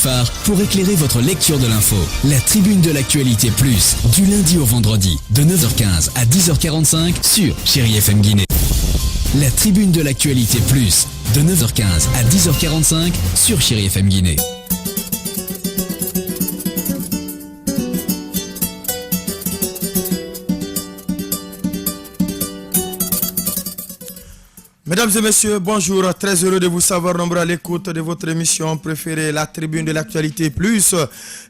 phare pour éclairer votre lecture de l'info. La Tribune de l'actualité plus, du lundi au vendredi, de 9h15 à 10h45 sur Chérie FM Guinée. La Tribune de l'actualité plus, de 9h15 à 10h45 sur Chérie FM Guinée. Mesdames et messieurs, bonjour. Très heureux de vous savoir nombreux à l'écoute de votre émission préférée, la Tribune de l'actualité plus.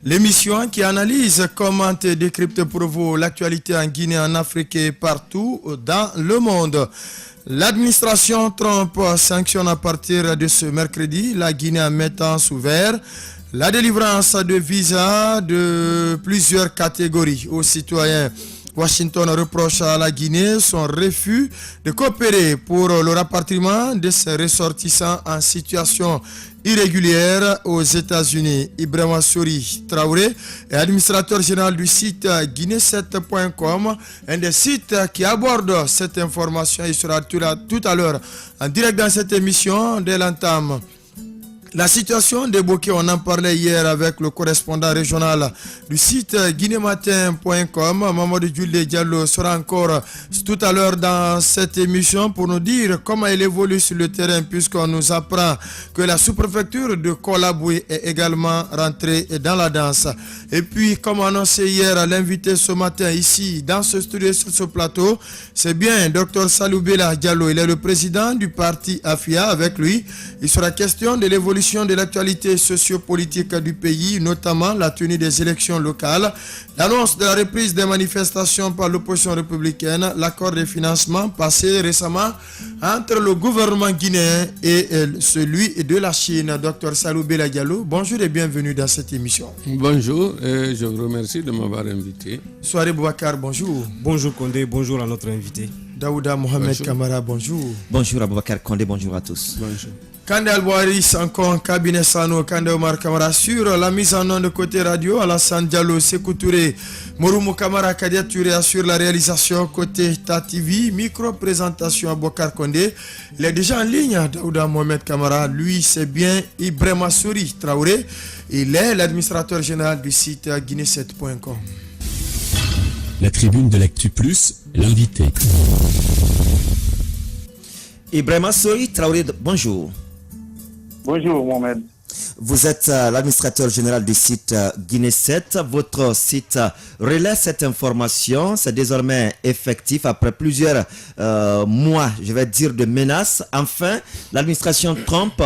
L'émission qui analyse, commente et décrypte pour vous l'actualité en Guinée, en Afrique et partout dans le monde. L'administration Trump sanctionne à partir de ce mercredi la Guinée en mettant sous verre la délivrance de visas de plusieurs catégories aux citoyens. Washington reproche à la Guinée son refus de coopérer pour le rapatriement de ses ressortissants en situation irrégulière aux États-Unis. Ibrahima Souri Traoré est administrateur général du site guinée7.com, un des sites qui aborde cette information. Il sera tout à l'heure en direct dans cette émission dès l'entame. La situation débloquée, on en parlait hier avec le correspondant régional du site guinématin.com. Mamadou Jules Diallo sera encore tout à l'heure dans cette émission pour nous dire comment il évolue sur le terrain, puisqu'on nous apprend que la sous-préfecture de Kolaboué est également rentrée dans la danse. Et puis, comme annoncé hier, l'invité ce matin ici dans ce studio, sur ce plateau, c'est bien Dr Saloubela Diallo. Il est le président du parti AFIA. Avec lui, il sera question de l'évolution de l'actualité sociopolitique du pays, notamment la tenue des élections locales, l'annonce de la reprise des manifestations par l'opposition républicaine, l'accord de financement passé récemment entre le gouvernement guinéen et celui de la Chine. Dr Saloubela Diallo, bonjour et bienvenue dans cette émission. Bonjour, je vous remercie de m'avoir invité. Soirée Boubacar, bonjour. Bonjour Condé, bonjour à notre invité. Daouda Mohamed Kamara, bonjour. Bonjour Aboubacar Condé, bonjour à tous. Bonjour. Kande Alboaris, encore cabinet Sano, Kande Omar Kamara sur la mise en onde de côté radio, Alassane Diallo, Sekou Touré, Mouroumou Kamara, Kadia Touré assure la réalisation côté TATV, micro-présentation à Bokar Condé. Il est déjà en ligne, Daouda Mohamed Kamara, lui c'est bien Ibrahima Souri Traoré, il est l'administrateur général du site guinée7.com. La Tribune de l'Actu Plus, l'invité. Ibrahima Souri Traoré, bonjour. Bonjour Mohamed. Vous êtes l'administrateur général du site Guinée 7. Votre site relaie cette information. C'est désormais effectif après plusieurs mois, je vais dire, de menaces. Enfin, l'administration Trump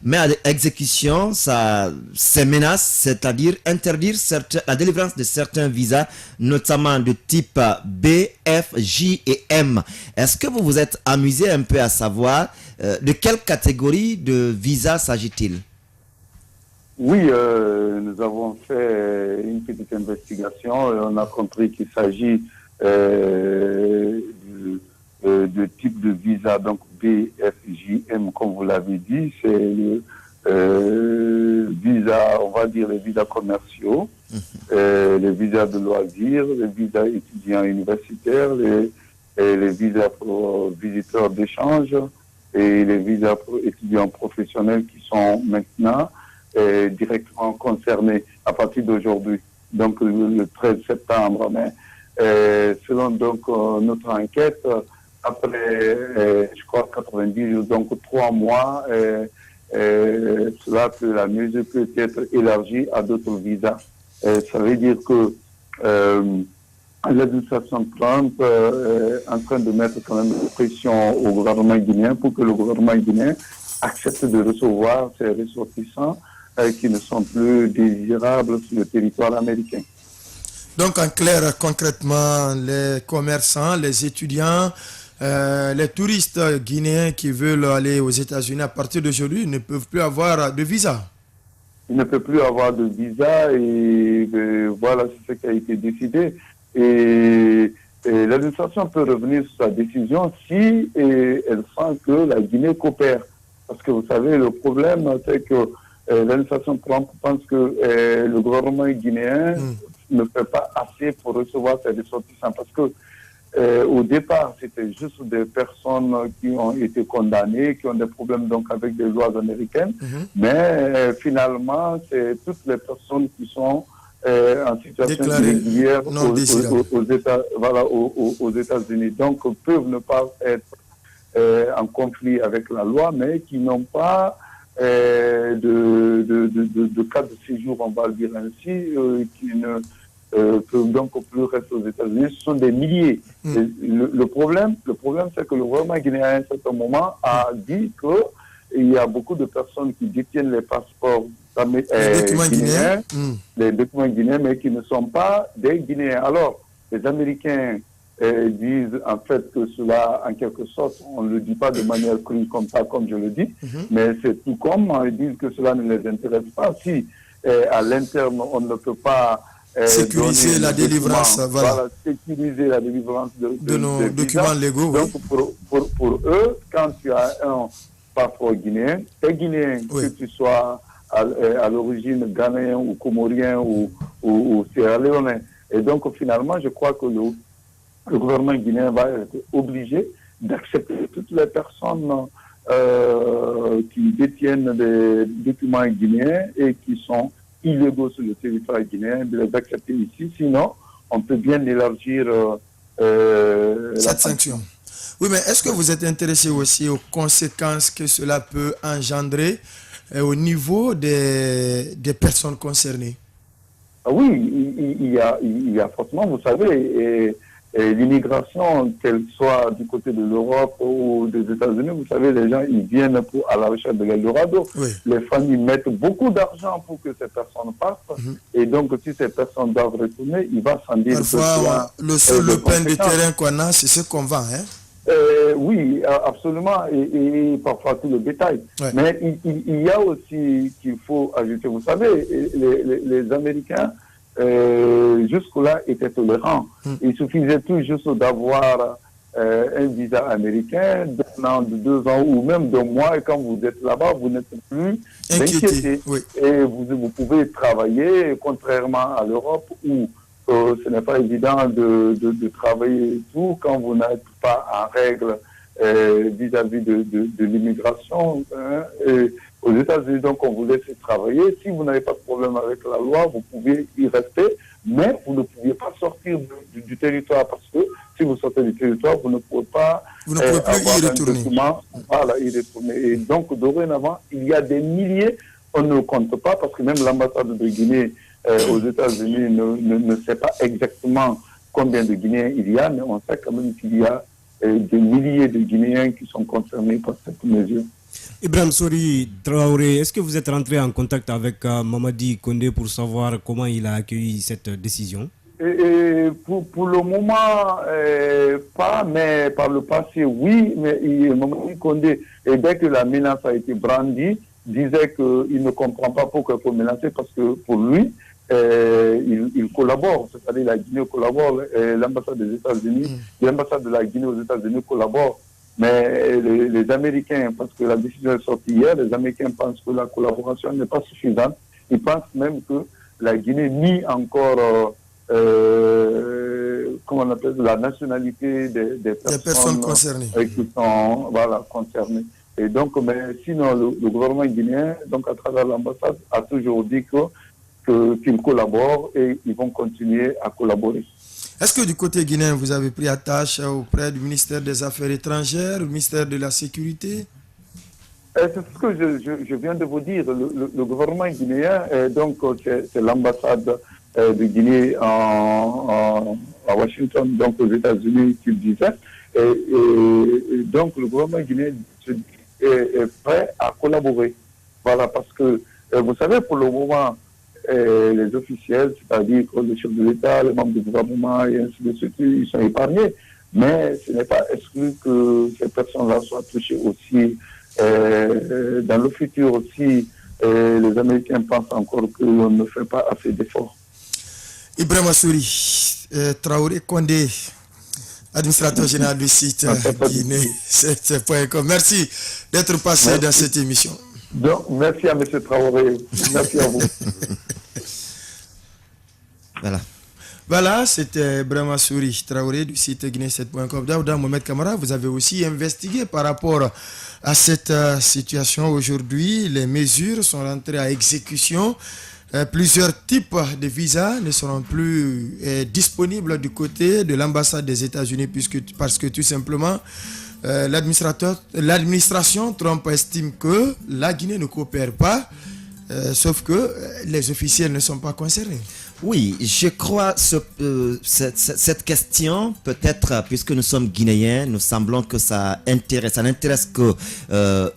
met à exécution ces menaces, c'est-à-dire interdire la délivrance de certains visas, notamment de type B, F, J et M. Est-ce que vous vous êtes amusé un peu à savoir de quelle catégorie de visa s'agit-il? Oui, nous avons fait une petite investigation et on a compris qu'il s'agit de type de visa, donc B, F, J, M, comme vous l'avez dit. C'est le visa, on va dire les visas commerciaux, les visas de loisirs, les visas étudiants universitaires, les visas pour visiteurs d'échange et les visas pour étudiants professionnels qui sont maintenant directement concernés à partir d'aujourd'hui, donc le 13 septembre. Mais selon donc notre enquête, après je crois 90 jours, donc 3 mois, la mesure peut être élargie à d'autres visas. Ça veut dire que l'administration Trump est en train de mettre quand même une pression au gouvernement guinéen pour que le gouvernement guinéen accepte de recevoir ses ressortissants qui ne sont plus désirables sur le territoire américain. Donc en clair, concrètement, les commerçants, les étudiants, les touristes guinéens qui veulent aller aux États-Unis à partir d'aujourd'hui ne peuvent plus avoir de visa. Ils ne peuvent plus avoir de visa et voilà, c'est ce qui a été décidé. Et l'administration peut revenir sur sa décision si elle sent que la Guinée coopère. Parce que vous savez, le problème, c'est que l'administration Trump pense que le gouvernement guinéen ne fait pas assez pour recevoir ses ressortissants. Parce que Au départ, c'était juste des personnes qui ont été condamnées, qui ont des problèmes donc avec des lois américaines, mais finalement, c'est toutes les personnes qui sont en situation irrégulière aux États-Unis, donc peuvent ne pas être en conflit avec la loi, mais qui n'ont pas de cas de séjour, on va le dire ainsi, qui ne peuvent donc plus rester aux États-Unis. Ce sont des milliers. Le problème, c'est que le gouvernement guinéen, à un certain moment, a dit qu'il y a beaucoup de personnes qui détiennent les passeports guinéens, les documents guinéens, mais qui ne sont pas des Guinéens. Alors, les Américains disent en fait que cela, en quelque sorte, on ne le dit pas de manière crue comme ça, comme je le dis, mais c'est tout comme ils disent que cela ne les intéresse pas. Si à l'interne, on ne peut pas sécuriser la délivrance, sécuriser la délivrance de nos documents légaux. Donc pour eux, quand tu as un passeport guinéen, t'es guinéen, que tu sois à l'origine ghanéen ou comorien ou sierra-léonais. Et donc finalement, je crois que le gouvernement guinéen va être obligé d'accepter toutes les personnes qui détiennent des documents guinéens et qui sont illégaux sur le territoire guinéen, de les accepter ici. Sinon, on peut bien élargir cette sanction. Oui, mais est-ce que vous êtes intéressé aussi aux conséquences que cela peut engendrer au niveau des personnes concernées? Oui, il y a forcément, vous savez, l'immigration, qu'elle soit du côté de l'Europe ou des États-Unis, vous savez, les gens, ils viennent à la recherche de l'Eldorado. Les familles mettent beaucoup d'argent pour que ces personnes passent. Et donc, si ces personnes doivent retourner, il va sans dire parfois, le seul pain de terrain qu'on a, c'est ce qu'on vend, hein? Oui, absolument, et parfois tout le détail. Mais il y a aussi qu'il faut ajouter, vous savez, les Américains, jusque-là, étaient tolérants. Il suffisait tout juste d'avoir un visa américain d'un an, de 2 ans ou même de mois, et quand vous êtes là-bas, vous n'êtes plus inquiété. Et vous pouvez travailler, contrairement à l'Europe où ce n'est pas évident de travailler et tout quand vous n'êtes pas en règle vis-à-vis de l'immigration. Et aux États-Unis, donc, on vous laisse travailler. Si vous n'avez pas de problème avec la loi, vous pouvez y rester, mais vous ne pouviez pas sortir du territoire parce que si vous sortez du territoire, vous ne pouvez pas plus y retourner. Y retourner. Et donc, dorénavant, il y a des milliers, on ne compte pas parce que même l'ambassade de Guinée aux États-Unis ne sait pas exactement combien de Guinéens il y a, mais on sait quand même qu'il y a des milliers de Guinéens qui sont concernés par cette mesure. Ibrahim Sori Traoré, est-ce que vous êtes rentré en contact avec Mamadi Condé pour savoir comment il a accueilli cette décision? Pour le moment, pas, mais par le passé, oui. Mais Mamadi Condé, dès que la menace a été brandie, disait qu'il ne comprend pas pourquoi il faut menacer parce que pour lui, il collabore, c'est-à-dire la Guinée collabore, l'ambassade des États-Unis, l'ambassade de la Guinée aux États-Unis collabore. Mais les Américains, parce que la décision est sortie hier, les Américains pensent que la collaboration n'est pas suffisante. Ils pensent même que la Guinée nie encore, comment on appelle, la nationalité des personnes concernées. Qui sont concernées. Et donc, mais sinon, le gouvernement guinéen, donc à travers l'ambassade, a toujours dit qu'ils collaborent et ils vont continuer à collaborer. Est-ce que du côté guinéen, vous avez pris attache auprès du ministère des Affaires étrangères, du ministère de la Sécurité? C'est ce que je viens de vous dire. Le gouvernement guinéen, donc c'est l'ambassade de Guinée à Washington, donc aux États-Unis, qui le disait. Et donc le gouvernement guinéen est prêt à collaborer. Voilà, parce que vous savez, pour le moment, les officiels, c'est-à-dire le chef de l'État, les membres du gouvernement et ainsi de suite, ils sont épargnés. Mais ce n'est pas exclu que ces personnes-là soient touchées aussi. Dans le futur aussi, les Américains pensent encore qu'on ne fait pas assez d'efforts. Ibrahim Sori Traoré Condé, administrateur général du site Guinée7.com. Merci d'être passé dans cette émission. Donc, merci à M. Traoré. Merci à vous. Voilà. Voilà, c'était Brahma Souri Traoré du site guinée7.com. Daouda Mohamed Kamara, vous avez aussi investigué par rapport à cette situation aujourd'hui. Les mesures sont rentrées à exécution. Plusieurs types de visas ne seront plus disponibles du côté de l'ambassade des États-Unis parce que tout simplement l'administration Trump estime que la Guinée ne coopère pas, sauf que les officiels ne sont pas concernés. Oui, je crois cette question, peut-être, puisque nous sommes Guinéens, nous semblons que ça n'intéresse que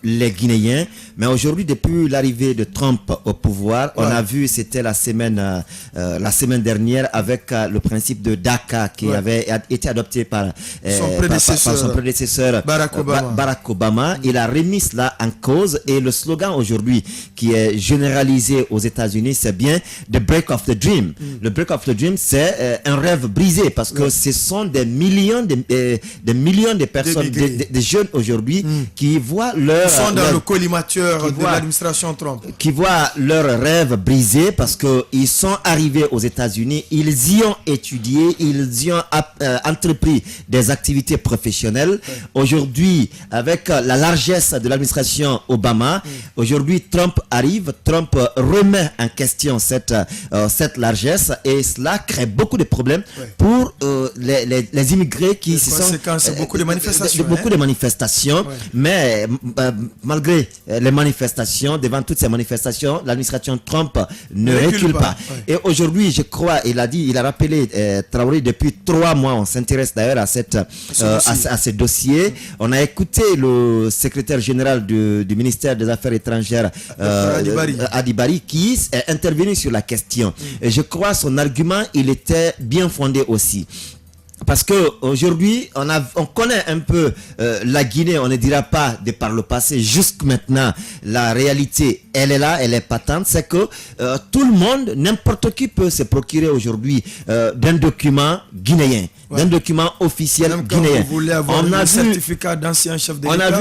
les Guinéens. Mais aujourd'hui, depuis l'arrivée de Trump au pouvoir, on a vu, c'était la semaine dernière, avec le principe de DACA qui avait été adopté par son prédécesseur Barack Obama. Il a remis cela en cause et le slogan aujourd'hui qui est généralisé aux États-Unis, c'est bien « The Break of the Dream ». Le break of the dream, c'est un rêve brisé parce que ce sont des millions de personnes, des jeunes aujourd'hui qui voient leur... Ils sont dans le collimateur de l'administration Trump. Qui voient leur rêve brisé parce qu'ils sont arrivés aux États-Unis, ils y ont étudié, ils y ont entrepris des activités professionnelles. Aujourd'hui, avec la largesse de l'administration Obama, aujourd'hui Trump arrive, Trump remet en question cette largesse. Et cela crée beaucoup de problèmes pour les immigrés qui se sont... beaucoup de manifestations. Beaucoup de manifestations. Mais malgré les manifestations, devant toutes ces manifestations, l'administration Trump ne recule pas. Et aujourd'hui, je crois, il a rappelé Traoré depuis 3 mois. On s'intéresse d'ailleurs à ce dossier. On a écouté le secrétaire général du ministère des Affaires étrangères, Adibari, qui est intervenu sur la question. Et je crois son argument, il était bien fondé aussi. Parce que aujourd'hui, on connaît un peu la Guinée, on ne dira pas de par le passé, jusqu'à maintenant, la réalité, elle est là, elle est patente, c'est que tout le monde, n'importe qui peut se procurer aujourd'hui d'un document guinéen, d'un document officiel guinéen. Vous voulez avoir un certificat d'ancien chef de l'État,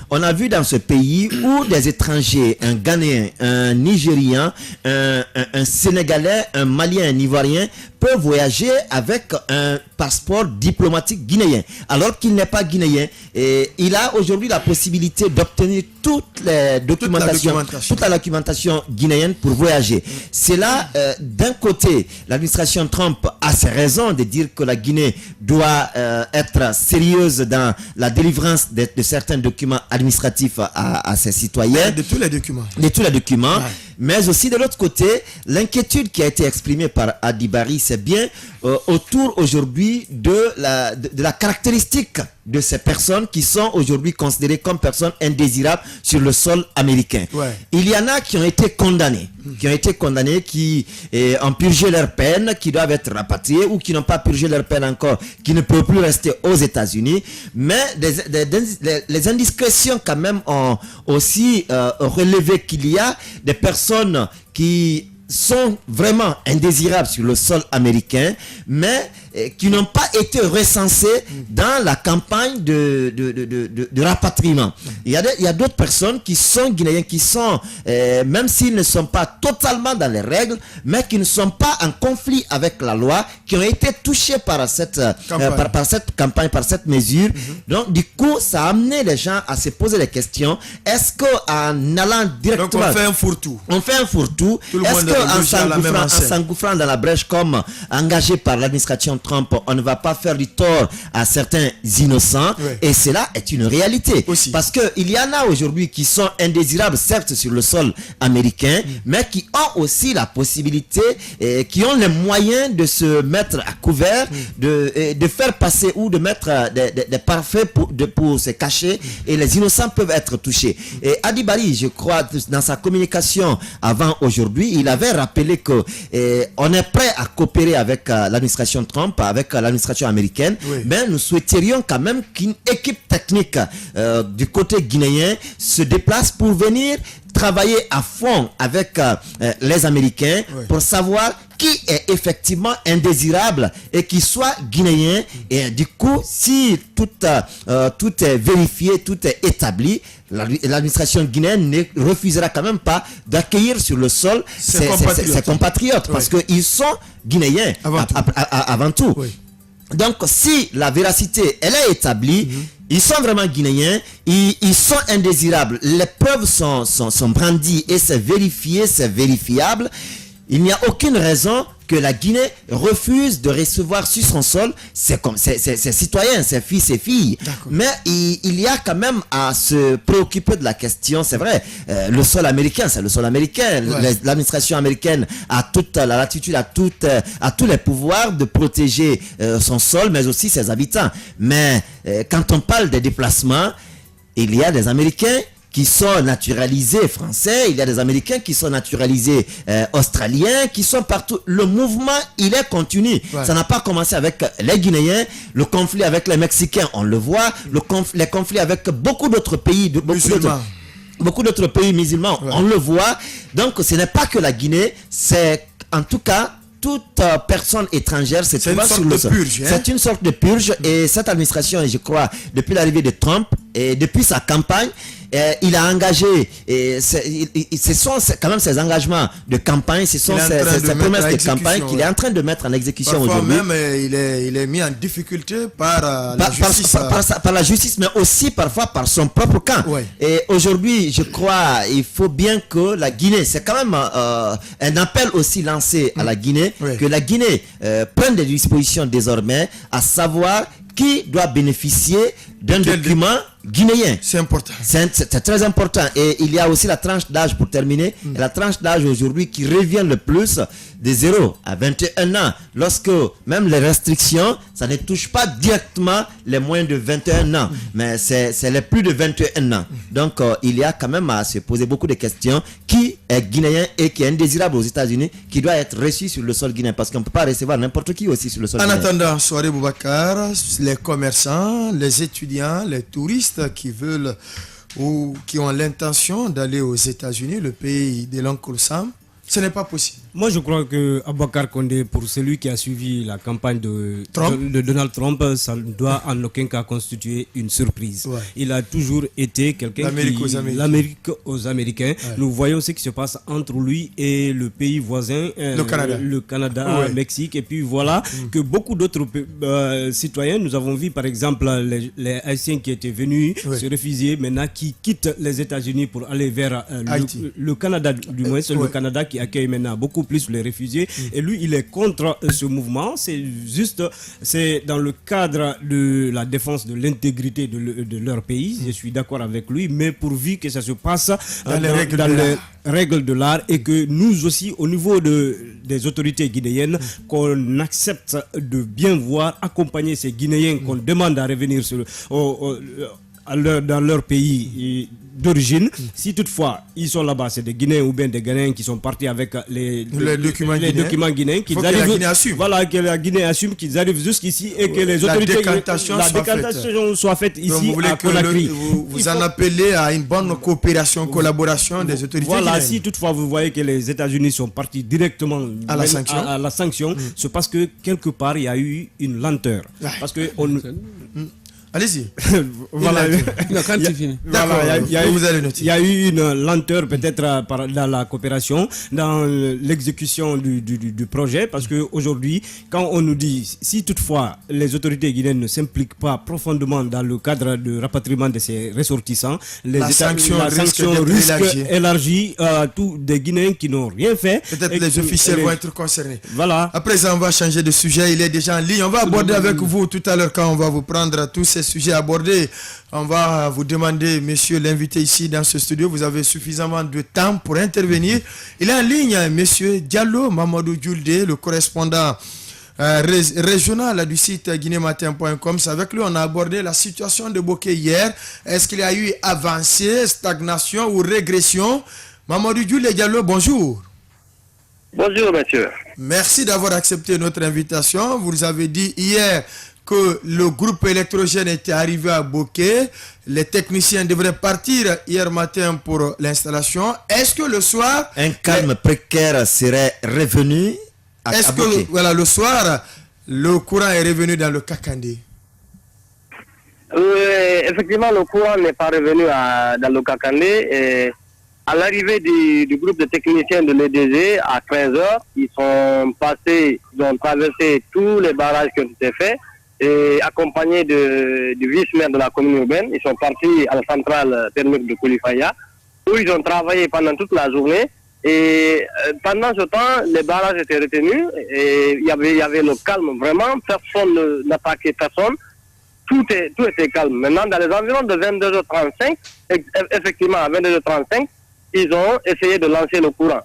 on a vu dans ce pays où des étrangers, un Ghanéen, un Nigérian, un Sénégalais, un Malien, un Ivoirien, peut voyager avec un passeport diplomatique guinéen, alors qu'il n'est pas guinéen. Et il a aujourd'hui la possibilité d'obtenir toute la documentation guinéenne pour voyager. C'est là, d'un côté, l'administration Trump a ses raisons de dire que la Guinée doit être sérieuse dans la délivrance de certains documents administratifs à ses citoyens. De tous les documents. Mais aussi de l'autre côté, l'inquiétude qui a été exprimée par Adibari, c'est bien autour aujourd'hui de la caractéristique de ces personnes qui sont aujourd'hui considérées comme personnes indésirables sur le sol américain. Il y en a qui ont été condamnés, qui ont purgé leur peine, qui doivent être rapatriés ou qui n'ont pas purgé leur peine encore, qui ne peuvent plus rester aux États-Unis. Mais les indiscrétions quand même ont aussi relevé qu'il y a des personnes qui sont vraiment indésirables sur le sol américain, mais qui n'ont pas été recensés dans la campagne de rapatriement. Il y a d'autres personnes qui sont guinéens, qui sont, même s'ils ne sont pas totalement dans les règles, mais qui ne sont pas en conflit avec la loi, qui ont été touchés par cette campagne, par cette mesure. Donc, du coup, ça a amené les gens à se poser des questions. Est-ce qu'en allant directement... Donc, on fait un fourre-tout. Est-ce qu'en s'engouffrant dans la brèche comme engagé par l'administration Trump, on ne va pas faire du tort à certains innocents? Et cela est une réalité. Parce qu'il y en a aujourd'hui qui sont indésirables, certes, sur le sol américain, mais qui ont aussi la possibilité, qui ont les moyens de se mettre à couvert, de faire passer ou de mettre des parfaits pour se cacher, et les innocents peuvent être touchés. Et Adibari, je crois, dans sa communication avant aujourd'hui, il avait rappelé que on est prêt à coopérer avec l'administration Trump, avec l'administration américaine, mais nous souhaiterions quand même qu'une équipe technique du côté guinéen se déplace pour venir travailler à fond avec les Américains pour savoir qui est effectivement indésirable et qui soit guinéen. Et du coup, si tout est vérifié, tout est établi, l'administration guinéenne ne refusera quand même pas d'accueillir sur le sol ses compatriotes parce qu'ils sont guinéens avant tout. Oui. Donc, si la véracité, elle est établie, ils sont vraiment guinéens, ils sont indésirables, les preuves sont brandies et c'est vérifié, c'est vérifiable. Il n'y a aucune raison que la Guinée refuse de recevoir sur son sol ses citoyens, ses fils et filles. Mais il y a quand même à se préoccuper de la question, c'est vrai. Le sol américain, c'est le sol américain. L'administration américaine a toute la latitude, a tous les pouvoirs de protéger son sol, mais aussi ses habitants. Mais quand on parle des déplacements, il y a des Américains qui sont naturalisés français, il y a des Américains qui sont naturalisés australiens, qui sont partout. Le mouvement, il est continu. Ça n'a pas commencé avec les Guinéens, le conflit avec les Mexicains, on le voit, les conflits avec beaucoup d'autres pays, beaucoup d'autres pays musulmans, on le voit. Donc, ce n'est pas que la Guinée, c'est en tout cas toute personne étrangère se trouve sur le sol. C'est une sorte de purge et cette administration, je crois, depuis l'arrivée de Trump et depuis sa campagne, il a engagé, ce sont quand même ses engagements de campagne, ce sont ses promesses de campagne qu'il est en train de mettre en exécution aujourd'hui. Parfois même, il est mis en difficulté par la justice. Par la justice, mais aussi parfois par son propre camp. Et aujourd'hui, je crois, il faut bien que la Guinée, c'est quand même un appel aussi lancé à la Guinée, que la Guinée prenne des dispositions désormais, à savoir qui doit bénéficier d'un document guinéen. C'est important. C'est très important. Et il y a aussi la tranche d'âge pour terminer. Et la tranche d'âge aujourd'hui qui revient le plus de 0 à 21 ans. Lorsque même les restrictions, ça ne touche pas directement les moins de 21 ans. Mais c'est les plus de 21 ans. Donc il y a quand même à se poser beaucoup de questions. Qui est guinéen et qui est indésirable aux États-Unis, qui doit être reçu sur le sol guinéen. Parce qu'on ne peut pas recevoir n'importe qui aussi sur le sol guinéen. En attendant, Soirée Boubacar, les commerçants, les étudiants, les touristes qui veulent ou qui ont l'intention d'aller aux États-Unis, le pays de l'oncle Sam, ce n'est pas possible. Moi, je crois que Aboubacar Condé, pour celui qui a suivi la campagne de Donald Trump, ça ne doit en aucun cas constituer une surprise. Il a toujours été quelqu'un l'Amérique aux Américains. Nous voyons ce qui se passe entre lui et le pays voisin, le Canada, le Mexique. Et puis voilà que beaucoup d'autres citoyens, nous avons vu par exemple les Haïtiens qui étaient venus se réfugier, maintenant qui quittent les États-Unis pour aller vers le Canada, du moins c'est le Canada qui accueille maintenant beaucoup plus les réfugiés et lui il est contre ce mouvement. C'est juste, c'est dans le cadre de la défense de l'intégrité de leur pays. Je suis d'accord avec lui, mais pourvu que ça se passe dans les règles de l'art et que nous aussi au niveau des autorités guinéennes qu'on accepte de bien voir accompagner ces Guinéens qu'on demande à revenir dans leur pays d'origine. Si toutefois ils sont là-bas, c'est des Guinéens ou bien des Ghanéens qui sont partis avec les documents guinéens, qu'ils arrivent, que la Guinée assume. Voilà, que la Guinée assume qu'ils arrivent jusqu'ici et que les autorités la décantation soit faite ici. Donc vous voulez à Conakry. Vous en appelez à une bonne coopération, collaboration des autorités guinéennes. Voilà, si toutefois vous voyez que les États-Unis sont partis directement à la sanction, c'est parce que quelque part il y a eu une lenteur. Parce que allez-y. Voilà. Quand tu finis. Il y a eu une lenteur peut-être dans la coopération, dans l'exécution du projet, parce qu'aujourd'hui, quand on nous dit, si toutefois les autorités guinéennes ne s'impliquent pas profondément dans le cadre de rapatriement de ces ressortissants, la sanction risque élargie à tous des Guinéens qui n'ont rien fait. Peut-être les officiels vont être concernés. Voilà. À présent, on va changer de sujet. Il est déjà en ligne. On va aborder avec vous tout à l'heure quand on va vous prendre tous ces sujets abordés. On va vous demander, monsieur l'invité ici dans ce studio, vous avez suffisamment de temps pour intervenir. Il est en ligne, monsieur Diallo Mamadou Djoulde, le correspondant régional du site guinématin.com. C'est avec lui on a abordé la situation de Bokeh hier. Est-ce qu'il y a eu avancée, stagnation ou régression? Mamadou Djoulde Diallo, bonjour. Bonjour, monsieur. Merci d'avoir accepté notre invitation. Vous avez dit hier que le groupe électrogène était arrivé à Boké. Les techniciens devraient partir hier matin pour l'installation. Est-ce que le soir... Un calme précaire serait revenu à Est-ce que voilà, le soir, le courant est revenu dans le Kakandé? Effectivement, le courant n'est pas revenu dans le Kakandé. À l'arrivée du groupe de techniciens de l'EDG à 13h, ils ont traversé tous les barrages qui ont été faits et accompagnés du vice-maire de la commune urbaine. Ils sont partis à la centrale thermique de Koulifaya où ils ont travaillé pendant toute la journée. Et pendant ce temps, les barrages étaient retenus et il y avait le calme vraiment. Personne n'attaquait personne. Tout était calme. Maintenant, dans les environs de 22h35, effectivement, à 22h35, ils ont essayé de lancer le courant.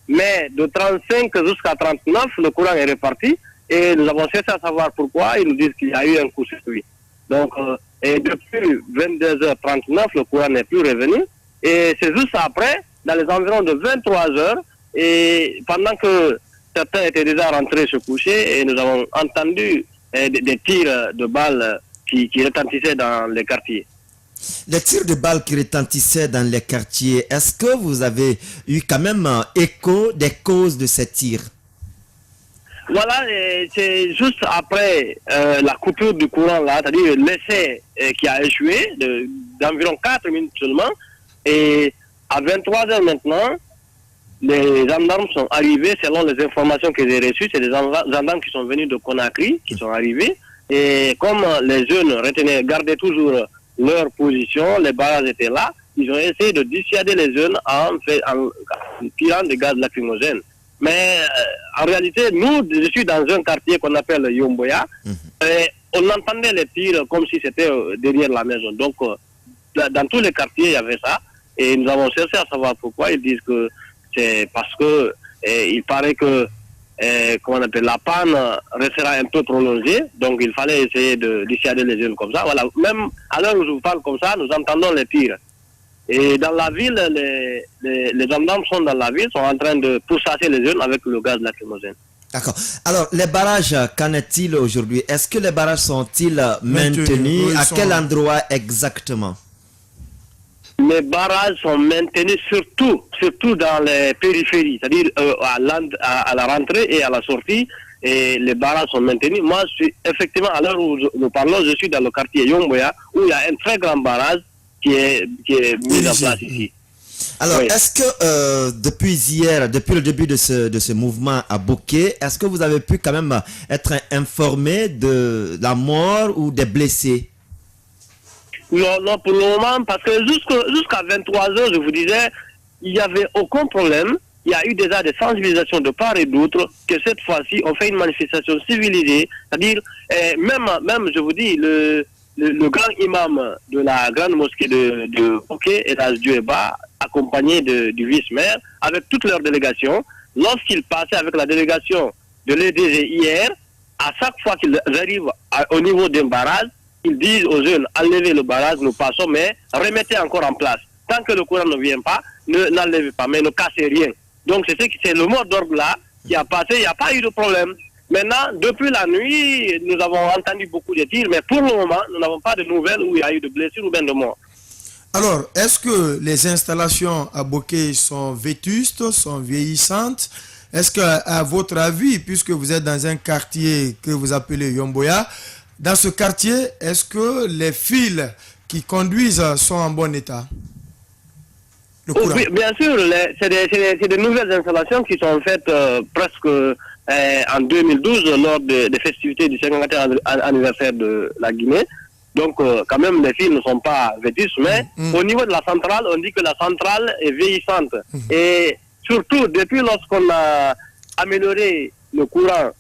Mais de 35 jusqu'à 39, le courant est reparti et nous avons cherché à savoir pourquoi. Ils nous disent qu'il y a eu un coup-circuit. Donc, et depuis 22h39, le courant n'est plus revenu. Et c'est juste après, dans les environs de 23h, et pendant que certains étaient déjà rentrés se coucher, et nous avons entendu des tirs de balles qui retentissaient dans les quartiers. Les tirs de balles qui retentissaient dans les quartiers, est-ce que vous avez eu quand même écho des causes de ces tirs? Voilà, c'est juste après la coupure du courant là, c'est-à-dire l'essai qui a échoué d'environ 4 minutes seulement. Et à 23h maintenant, les gendarmes sont arrivés, selon les informations que j'ai reçues, c'est des gendarmes qui sont venus de Conakry, qui sont arrivés. Et comme les jeunes gardaient toujours leur position, les barrages étaient là, ils ont essayé de dissuader les jeunes en tirant des gaz lacrymogènes. Mais en réalité, je suis dans un quartier qu'on appelle Yomboya, et on entendait les tirs comme si c'était derrière la maison. Donc, dans tous les quartiers, il y avait ça. Et nous avons cherché à savoir pourquoi. Ils disent que c'est parce que il paraît que la panne restera un peu prolongée, donc il fallait essayer de dissuader les jeunes comme ça. Voilà, même à l'heure où je vous parle comme ça, nous entendons les tirs. Et dans la ville, les gendarmes sont dans la ville, sont en train de pourchasser les jeunes avec le gaz lacrymogène. D'accord. Alors, les barrages, qu'en est-il aujourd'hui? Est-ce que les barrages sont-ils maintenus? À quel endroit exactement? Les barrages sont maintenus surtout dans les périphéries, c'est-à-dire à la rentrée et à la sortie, et les barrages sont maintenus. Moi, effectivement, à l'heure où nous parlons, je suis dans le quartier Yomboya, où il y a un très grand barrage qui est mis en place ici. Alors, oui. Est-ce que depuis hier, depuis le début de ce mouvement à Boké, est-ce que vous avez pu quand même être informé de la mort ou des blessés? Non, pour le moment, parce que jusqu'à 23h, je vous disais, il n'y avait aucun problème. Il y a eu déjà des sensibilisations de part et d'autre que cette fois-ci, on fait une manifestation civilisée. C'est-à-dire, même, je vous dis, le grand imam de la grande mosquée de Boké, Elhadj Djoueba, accompagné du vice-maire, avec toute leur délégation, lorsqu'ils passaient avec la délégation de l'EDG hier, à chaque fois qu'ils arrivent au niveau d'un barrage, ils disent aux jeunes, enlevez le barrage, nous passons, mais remettez encore en place. Tant que le courant ne vient pas, n'enlevez pas, mais ne cassez rien. Donc c'est le mot d'ordre là qui a passé, il n'y a pas eu de problème. Maintenant, depuis la nuit, nous avons entendu beaucoup de tirs, mais pour le moment, nous n'avons pas de nouvelles où il y a eu de blessures ou bien de morts. Alors, est-ce que les installations à Boké sont vétustes, sont vieillissantes? Est-ce qu'à votre avis, puisque vous êtes dans un quartier que vous appelez Yomboya, dans ce quartier, est-ce que les fils qui conduisent sont en bon état? Oui, bien sûr, c'est des nouvelles installations qui sont faites presque en 2012 lors des festivités du 50e anniversaire de la Guinée. Donc, quand même, les fils ne sont pas vétustes, mais au niveau de la centrale, on dit que la centrale est vieillissante. Et surtout, depuis lorsqu'on a amélioré le courant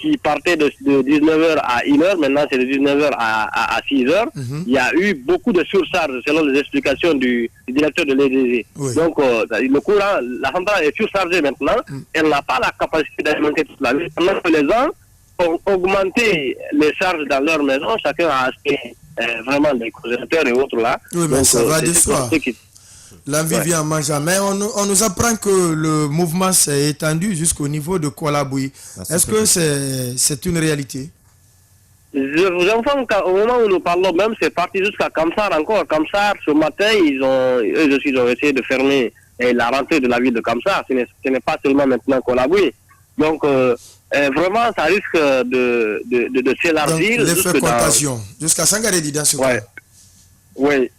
qui partait de 19h à 1h, maintenant c'est de 19h à 6h, il y a eu beaucoup de surcharge selon les explications du directeur de l'EDG. Oui. Donc le courant, la centrale est surchargée maintenant, elle n'a pas la capacité d'alimenter toute la ville. Pendant que les gens ont augmenté les charges dans leur maison, chacun a acheté vraiment des congélateurs et autres là. Oui, mais donc, ça va de soi. L'envie vient en mangeant. Mais on nous apprend que le mouvement s'est étendu jusqu'au niveau de Koualaboui. Est-ce que c'est une réalité? Je vous informe qu'au moment où nous parlons même, c'est parti jusqu'à Kamsar encore. Kamsar, ce matin, eux aussi, ils ont essayé de fermer la rentrée de la ville de Kamsar. Ce n'est pas seulement maintenant qu'on a vu. Donc, vraiment, ça risque de s'élargir. L'effet contagion. Jusqu'à Sangaredi dans ce cas. Oui.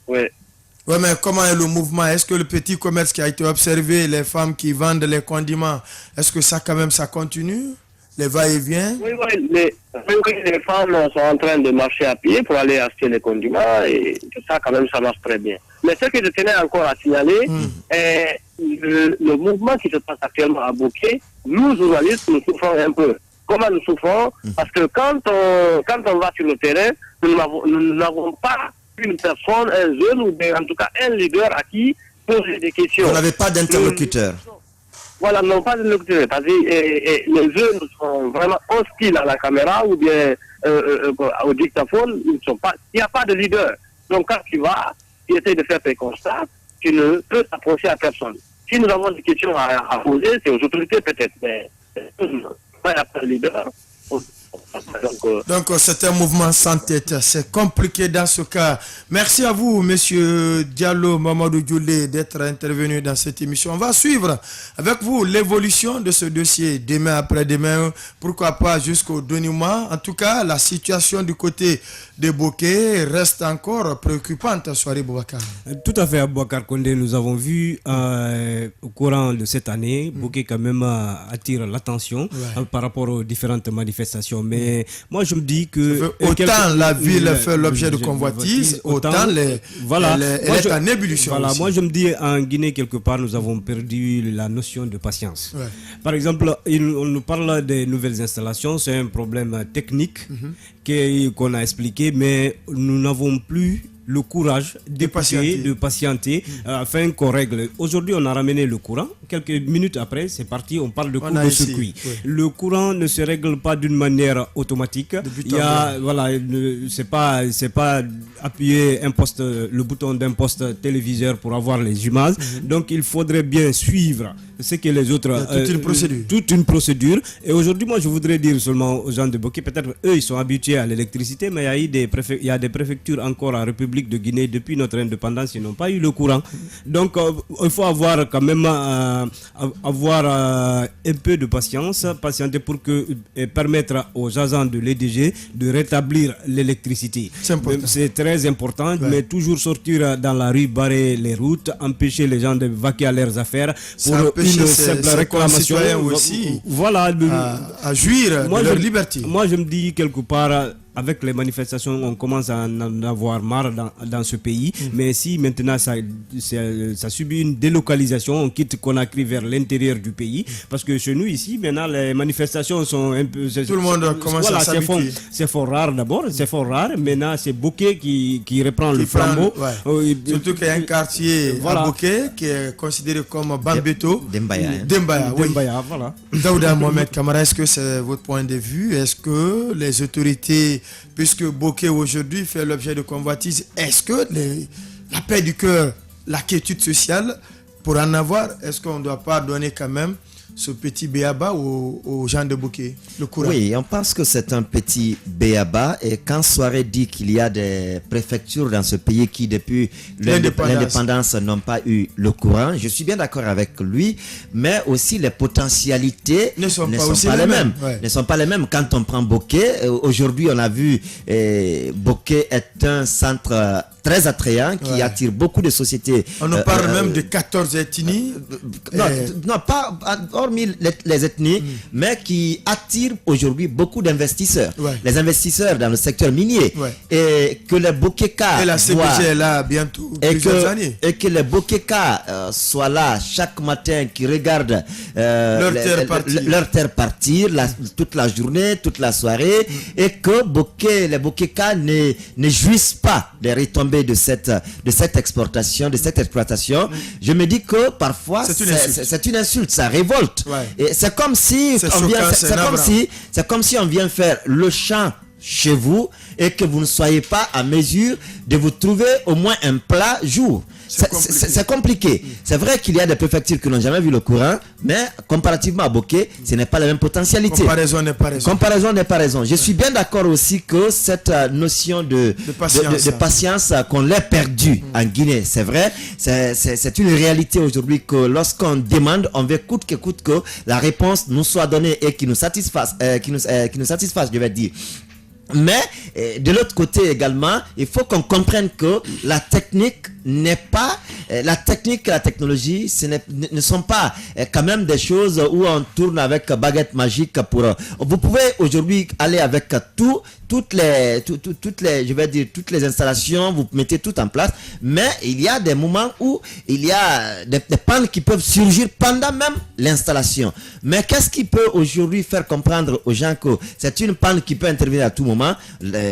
Oui, mais comment est le mouvement? Est-ce que le petit commerce qui a été observé, les femmes qui vendent les condiments, est-ce que ça, quand même, ça continue? Les va-et-vient? Oui, les femmes sont en train de marcher à pied pour aller acheter les condiments et ça, quand même, ça marche très bien. Mais ce que je tenais encore à signaler, est le mouvement qui se passe actuellement à Bouquet, nous, journalistes, nous souffrons un peu. Comment nous souffrons? Parce que quand on va sur le terrain, nous n'avons pas une personne, un jeune, ou bien en tout cas un leader à qui poser des questions. Vous n'avez pas d'interlocuteur. Voilà, non pas d'interlocuteur. Parce que les jeunes sont vraiment hostiles à la caméra ou bien au dictaphone. Il n'y a pas de leader. Donc quand tu vas, tu essaies de faire tes constats, tu ne peux t'approcher à personne. Si nous avons des questions à poser, c'est aux autorités peut-être, mais il n'y a pas de leader. Donc c'est un mouvement sans tête, c'est compliqué dans ce cas. Merci à vous, monsieur Diallo Mamadou Djoulé, d'être intervenu dans cette émission. On va suivre avec vous l'évolution de ce dossier demain après-demain, pourquoi pas jusqu'au dénouement. En tout cas, la situation du côté de Bouquet reste encore préoccupante. Soirée Boubacar. Tout à fait, Aboubacar Condé. Nous avons vu au courant de cette année, Bouquet quand même attire l'attention par rapport aux différentes manifestations. Mais moi, je me dis que autant la ville fait l'objet de convoitises, autant elle est en ébullition. Voilà, aussi. moi, je me dis en Guinée, quelque part, nous avons perdu la notion de patience. Par exemple, on nous parle des nouvelles installations, c'est un problème technique qu'on a expliqué, mais nous n'avons plus le courage de patienter afin qu'on règle. Aujourd'hui, on a ramené le courant. Quelques minutes après, c'est parti, on parle de court-circuit. Le courant ne se règle pas d'une manière automatique. C'est pas appuyer le bouton d'un poste téléviseur pour avoir les images. Donc, il faudrait bien suivre ce que les autres... Toute une procédure. Et aujourd'hui, moi, je voudrais dire seulement aux gens de Bouquet, peut-être eux, ils sont habitués à l'électricité, mais il y a des préfectures encore en République de Guinée depuis notre indépendance, ils n'ont pas eu le courant. Donc il faut avoir quand même un peu de patienter pour permettre aux agents de l'EDG de rétablir l'électricité. C'est très important, mais toujours sortir dans la rue, barrer les routes, empêcher les gens de vaquer à leurs affaires pour une simple réclamation aussi à jouir de leur liberté. Moi je me dis quelque part, avec les manifestations, on commence à en avoir marre dans ce pays. Mais si maintenant ça subit une délocalisation, on quitte Conakry vers l'intérieur du pays. Parce que chez nous ici, maintenant, les manifestations sont un peu... Tout le monde commence à s'habituer. C'est fort rare d'abord, c'est fort rare. Maintenant, c'est Bouquet qui reprend le flambeau. Surtout qu'il y a un quartier à Bouquet qui est considéré comme Bambeto. Dembaya, voilà. Daouda Mohamed Kamara, est-ce que c'est votre point de vue? Est-ce que les autorités, puisque Bouquet aujourd'hui fait l'objet de convoitises, est-ce que la paix du cœur, la quiétude sociale, pour en avoir, est-ce qu'on ne doit pas donner quand même ce petit béaba aux gens de Bouquet, le courant? Oui, on pense que c'est un petit béaba, et quand Soirée dit qu'il y a des préfectures dans ce pays qui depuis l'indépendance n'ont pas eu le courant, je suis bien d'accord avec lui, mais aussi les potentialités ne sont pas les mêmes. Ne sont pas les mêmes. Quand on prend Bouquet, aujourd'hui on a vu Bouquet est un centre très attrayant qui attire beaucoup de sociétés. On nous parle même de 14 ethnies. Non, pas hormis les ethnies, mais qui attire aujourd'hui beaucoup d'investisseurs. Les investisseurs dans le secteur minier. Et que les Bouquekas... Et la CPG est là bientôt, plusieurs années. Et que les Bouquekas soient là chaque matin, qui regardent leur terre partir toute la journée, toute la soirée, et que les Bouquekas ne jouissent pas des retombées de cette exportation, de cette exploitation. Je me dis que parfois c'est une insulte, ça révolte. Et c'est comme si on vient faire le champ chez vous et que vous ne soyez pas à mesure de vous trouver au moins un plat jour. c'est compliqué. C'est vrai qu'il y a des préfectures qui n'ont jamais vu le courant, mais comparativement à Boké, ce n'est pas la même potentialité. Comparaison n'est pas raison. Comparaison n'est pas raison. Je suis bien d'accord aussi que cette notion de patience qu'on l'ait perdue en Guinée, c'est vrai. C'est une réalité aujourd'hui que lorsqu'on demande, on veut coûte que coûte que la réponse nous soit donnée et qui nous satisfasse, je vais dire. Mais de l'autre côté également, il faut qu'on comprenne que la technique n'est pas la technique et la technologie, ne sont pas quand même des choses où on tourne avec baguette magique pour. Vous pouvez aujourd'hui aller avec toutes les installations, vous mettez tout en place, mais il y a des moments où il y a des pannes qui peuvent surgir pendant même l'installation. Mais qu'est-ce qui peut aujourd'hui faire comprendre aux gens que c'est une panne qui peut intervenir à tout moment?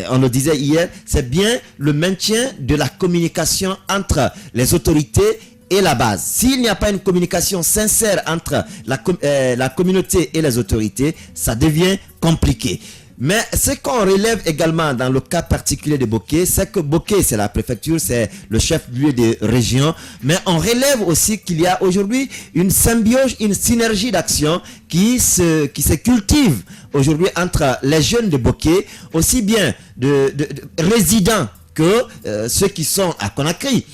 On le disait hier, c'est bien le maintien de la communication entre les autorités et la base. S'il n'y a pas une communication sincère entre la communauté et les autorités, ça devient compliqué. Mais ce qu'on relève également dans le cas particulier de Boké, c'est que Boké, c'est la préfecture, c'est le chef-lieu de région. Mais on relève aussi qu'il y a aujourd'hui une symbiose, une synergie d'action qui se cultive aujourd'hui entre les jeunes de Boké, aussi bien de résidents que ceux qui sont à Conakry.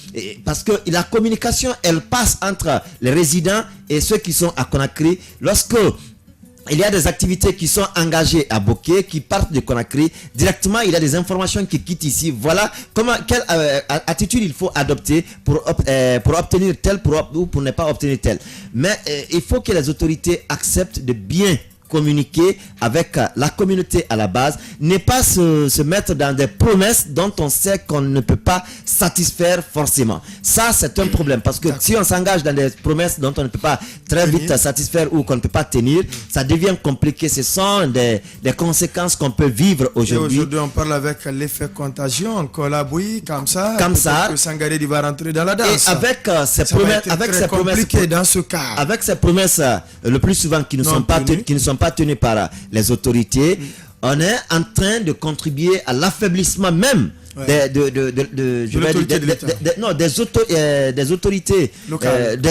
Parce que la communication, elle passe entre les résidents et ceux qui sont à Conakry. Lorsque il y a des activités qui sont engagées à Boké, qui partent de Conakry. Directement, il y a des informations qui quittent ici. Voilà quelle attitude il faut adopter pour obtenir tel ou pour ne pas obtenir tel. Mais il faut que les autorités acceptent de bien communiquer avec la communauté à la base, ne pas se mettre dans des promesses dont on sait qu'on ne peut pas satisfaire forcément. Ça, c'est un problème parce que si on s'engage dans des promesses dont on ne peut pas très vite satisfaire ou qu'on ne peut pas tenir, ça devient compliqué. Ce sont des conséquences qu'on peut vivre aujourd'hui. Aujourd'hui, on parle avec l'effet contagion, Kolaboui, comme ça. Que Sangaré va rentrer dans la danse. Et avec ces promesses, dans ce cas. Avec ces promesses, le plus souvent qui ne sont pas tenues par les autorités, on est en train de contribuer à l'affaiblissement même des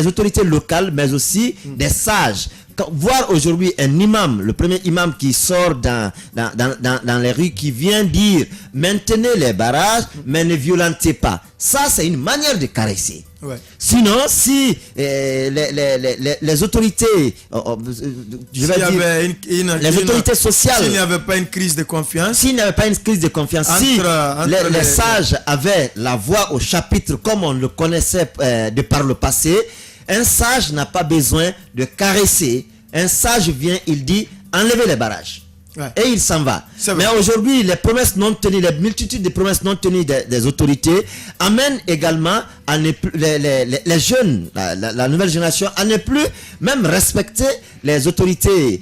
autorités locales, mais aussi des sages. Voir aujourd'hui un imam, le premier imam qui sort dans les rues, qui vient dire maintenez les barrages, mais ne violentez pas. Ça, c'est une manière de caresser. Ouais. Sinon, si les autorités, les autorités sociales, s'il n'y avait pas une crise de confiance, si les sages avaient la voix au chapitre comme on le connaissait de par le passé, un sage n'a pas besoin de caresser. Un sage vient, il dit enlevez les barrages. Ouais. Et il s'en va. Mais aujourd'hui, les promesses non tenues, les multitudes de promesses non tenues des autorités amènent également à les jeunes, la nouvelle génération, à ne plus même respecter les autorités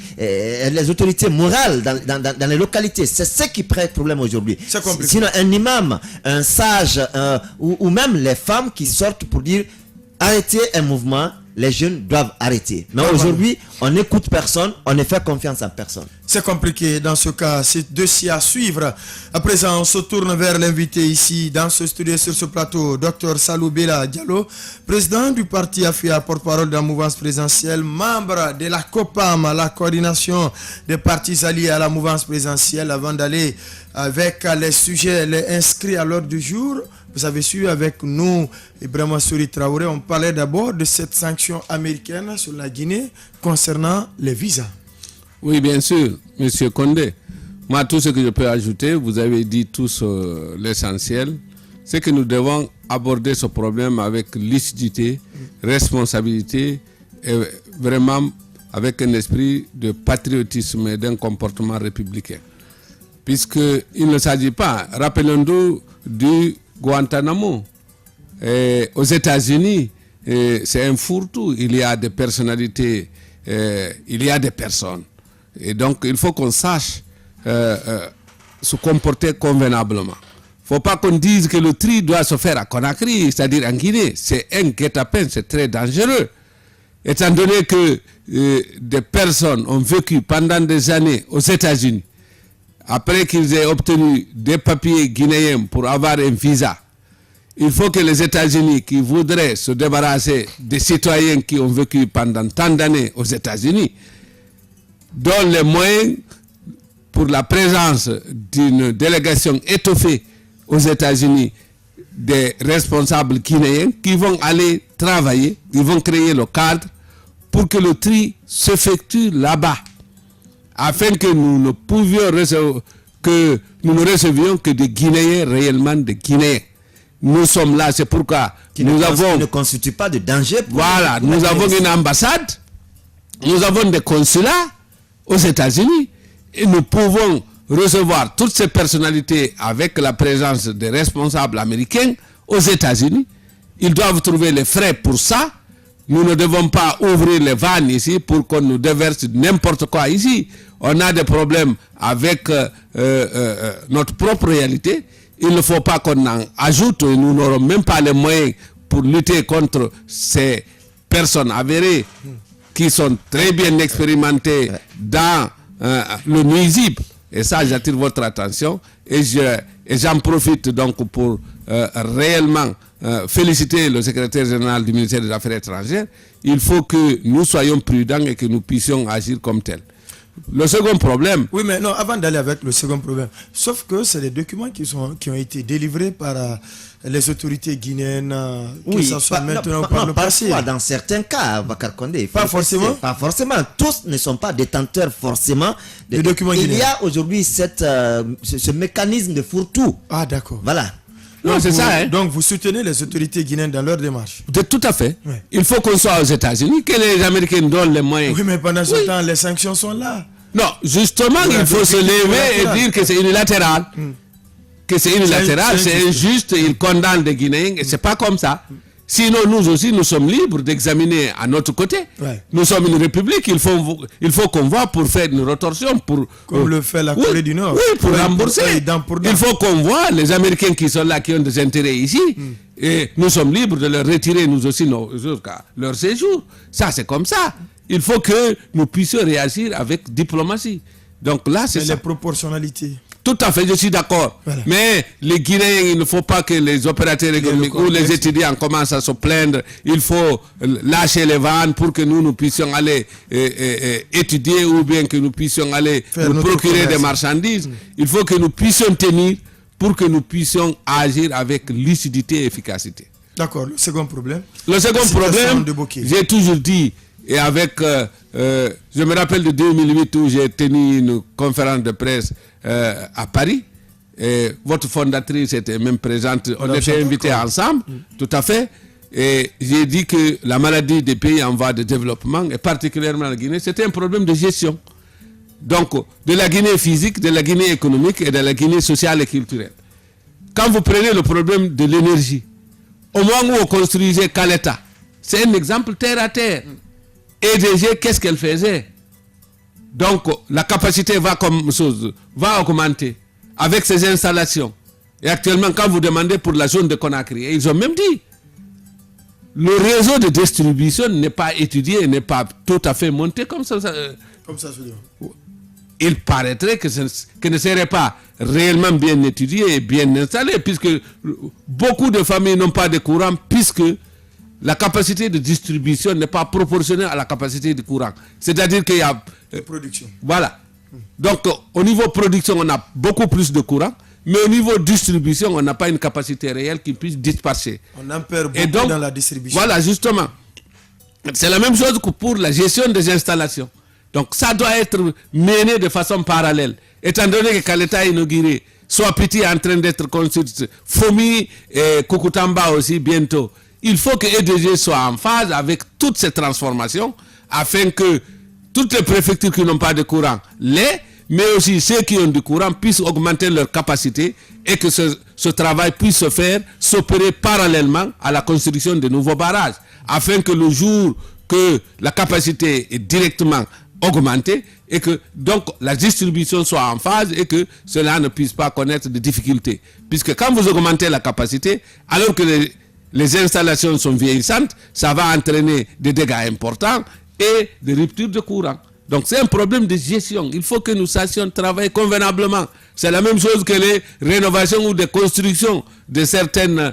morales dans les localités. C'est ce qui prête problème aujourd'hui. Sinon, un imam, un sage, ou même les femmes qui sortent pour dire arrêtez un mouvement, les jeunes doivent arrêter. Mais aujourd'hui, on n'écoute personne, on ne fait confiance en personne. C'est compliqué dans ce cas, c'est dossier à suivre. À présent, on se tourne vers l'invité ici dans ce studio, sur ce plateau, Dr Salou Bella Diallo, président du parti AFIA, porte-parole de la mouvance présidentielle, membre de la COPAM, la coordination des partis alliés à la mouvance présidentielle. Avant d'aller avec les sujets inscrits à l'ordre du jour, vous avez su avec nous, Ibrahima Souri Traoré, on parlait d'abord de cette sanction américaine sur la Guinée concernant les visas. Oui, bien sûr, M. Condé. Moi, tout ce que je peux ajouter, vous avez dit tous l'essentiel, c'est que nous devons aborder ce problème avec lucidité, responsabilité et vraiment avec un esprit de patriotisme et d'un comportement républicain. Puisqu'il ne s'agit pas, rappelons-nous du Guantanamo. Aux États-Unis, c'est un fourre-tout. Il y a des personnalités, il y a des personnes. Et donc, il faut qu'on sache se comporter convenablement. Il ne faut pas qu'on dise que le tri doit se faire à Conakry, c'est-à-dire en Guinée. C'est un guet-apens, c'est très dangereux. Étant donné que des personnes ont vécu pendant des années aux États-Unis, après qu'ils aient obtenu des papiers guinéens pour avoir un visa, il faut que les États-Unis qui voudraient se débarrasser des citoyens qui ont vécu pendant tant d'années aux États-Unis donnent les moyens pour la présence d'une délégation étoffée aux États-Unis des responsables guinéens qui vont aller travailler, ils vont créer le cadre pour que le tri s'effectue là-bas, afin que nous ne recevions que des Guinéens réellement des Guinéens. Nous sommes là, c'est pourquoi qui ne constitue pas de danger. Voilà, nous avons une ambassade, nous avons des consulats aux États-Unis et nous pouvons recevoir toutes ces personnalités avec la présence des responsables américains aux États-Unis. Ils doivent trouver les frais pour ça. Nous ne devons pas ouvrir les vannes ici pour qu'on nous déverse n'importe quoi ici. On a des problèmes avec notre propre réalité. Il ne faut pas qu'on en ajoute. Nous n'aurons même pas les moyens pour lutter contre ces personnes avérées qui sont très bien expérimentées dans le nuisible. Et ça, j'attire votre attention. Et j'en profite donc pour réellement féliciter le secrétaire général du ministère des Affaires étrangères. Il faut que nous soyons prudents et que nous puissions agir comme tel. Le second problème... Oui, mais non, avant d'aller avec le second problème, sauf que c'est des documents qui ont été délivrés par les autorités guinéennes, que ça soit maintenant ou par le passé. Parfois, dans certains cas, Bakar Condé. Pas forcément. Pas forcément. Tous ne sont pas détenteurs forcément des documents guinéens. Il y a aujourd'hui ce mécanisme de fourre-tout. Ah, d'accord. Voilà. Non, c'est ça. Hein? Donc, vous soutenez les autorités guinéennes dans leur démarche. Tout à fait. Oui. Il faut qu'on soit aux États-Unis, que les Américains donnent les moyens. Oui, mais pendant ce temps, les sanctions sont là. Non, justement, il faut se lever et dire que c'est unilatéral. Que c'est unilatéral, c'est injuste, ils condamnent des Guinéens, et c'est pas comme ça. Sinon, nous aussi, nous sommes libres d'examiner à notre côté. Ouais. Nous sommes une république, il faut qu'on voit pour faire une rétorsion. Comme le fait la Corée du Nord. Oui, pour rembourser. Il faut qu'on voit les Américains qui sont là, qui ont des intérêts ici. Et nous sommes libres de leur retirer, nous aussi, leur séjour. Ça, c'est comme ça. Il faut que nous puissions réagir avec diplomatie. Donc là, c'est ça. Les proportionnalités. Tout à fait, je suis d'accord. Voilà. Mais les Guinéens, il ne faut pas que les opérateurs économiques ou les étudiants commencent à se plaindre. Il faut lâcher les vannes pour que nous puissions aller étudier ou bien que nous puissions aller nous procurer des marchandises. Il faut que nous puissions tenir pour que nous puissions agir avec lucidité et efficacité. D'accord. Le second problème. Le second problème, j'ai toujours dit, et avec, je me rappelle de 2008 où j'ai tenu une conférence de presse à Paris, et votre fondatrice était même présente, on était invités ensemble, tout à fait, et j'ai dit que la maladie des pays en voie de développement, et particulièrement la Guinée, c'était un problème de gestion. Donc, de la Guinée physique, de la Guinée économique et de la Guinée sociale et culturelle. Quand vous prenez le problème de l'énergie, au moment où on construisait Caleta, c'est un exemple terre à terre. EDG, qu'est-ce qu'elle faisait? Donc, la capacité va augmenter avec ces installations. Et actuellement, quand vous demandez pour la zone de Conakry, ils ont même dit, le réseau de distribution n'est pas étudié, n'est pas tout à fait monté comme ça. Comme ça, je dis. Il paraîtrait que ce ne serait pas réellement bien étudié et bien installé, puisque beaucoup de familles n'ont pas de courant, puisque la capacité de distribution n'est pas proportionnelle à la capacité de courant. C'est-à-dire qu'il y a... production. Voilà. Donc, au niveau production, on a beaucoup plus de courant, mais au niveau distribution, on n'a pas une capacité réelle qui puisse disperser. On en perd beaucoup dans la distribution. Voilà, justement. C'est la même chose que pour la gestion des installations. Donc, ça doit être mené de façon parallèle. Étant donné que Caleta est inauguré, soit Petit est en train d'être construit, Fomi et Kukutamba aussi bientôt, il faut que EDG soit en phase avec toutes ces transformations afin que toutes les préfectures qui n'ont pas de courant mais aussi ceux qui ont du courant puissent augmenter leur capacité et que ce travail puisse se faire, s'opérer parallèlement à la construction de nouveaux barrages afin que le jour que la capacité est directement augmentée et que donc la distribution soit en phase et que cela ne puisse pas connaître de difficultés. Puisque quand vous augmentez la capacité, alors que les installations sont vieillissantes, ça va entraîner des dégâts importants et des ruptures de courant. Donc c'est un problème de gestion. Il faut que nous sachions travailler convenablement. C'est la même chose que les rénovations ou des constructions de certaines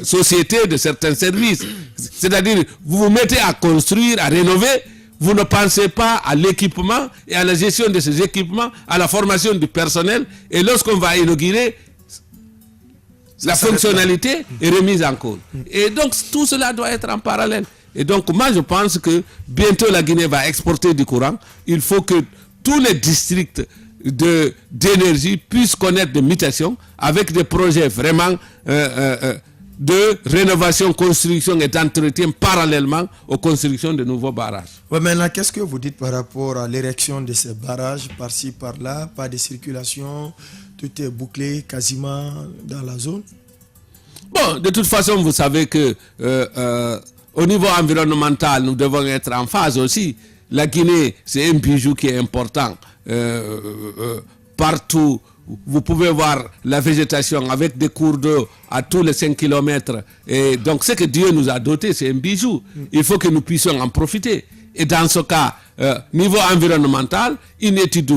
sociétés, de certains services. C'est-à-dire, vous vous mettez à construire, à rénover, vous ne pensez pas à l'équipement et à la gestion de ces équipements, à la formation du personnel. Et lorsqu'on va inaugurer, la fonctionnalité est remise en cause. Et donc, tout cela doit être en parallèle. Et donc, moi, je pense que bientôt la Guinée va exporter du courant. Il faut que tous les districts d'énergie puissent connaître des mutations avec des projets vraiment de rénovation, construction et d'entretien parallèlement aux constructions de nouveaux barrages. Ouais, maintenant, qu'est-ce que vous dites par rapport à l'érection de ces barrages, par-ci, par-là, pas de circulation, tout est bouclé quasiment dans la zone? Bon, de toute façon, vous savez que au niveau environnemental, nous devons être en phase aussi. La Guinée, c'est un bijou qui est important. Partout, vous pouvez voir la végétation avec des cours d'eau à tous les 5 km. Et donc, ce que Dieu nous a doté, c'est un bijou. Il faut que nous puissions en profiter. Et dans ce cas, niveau environnemental, une étude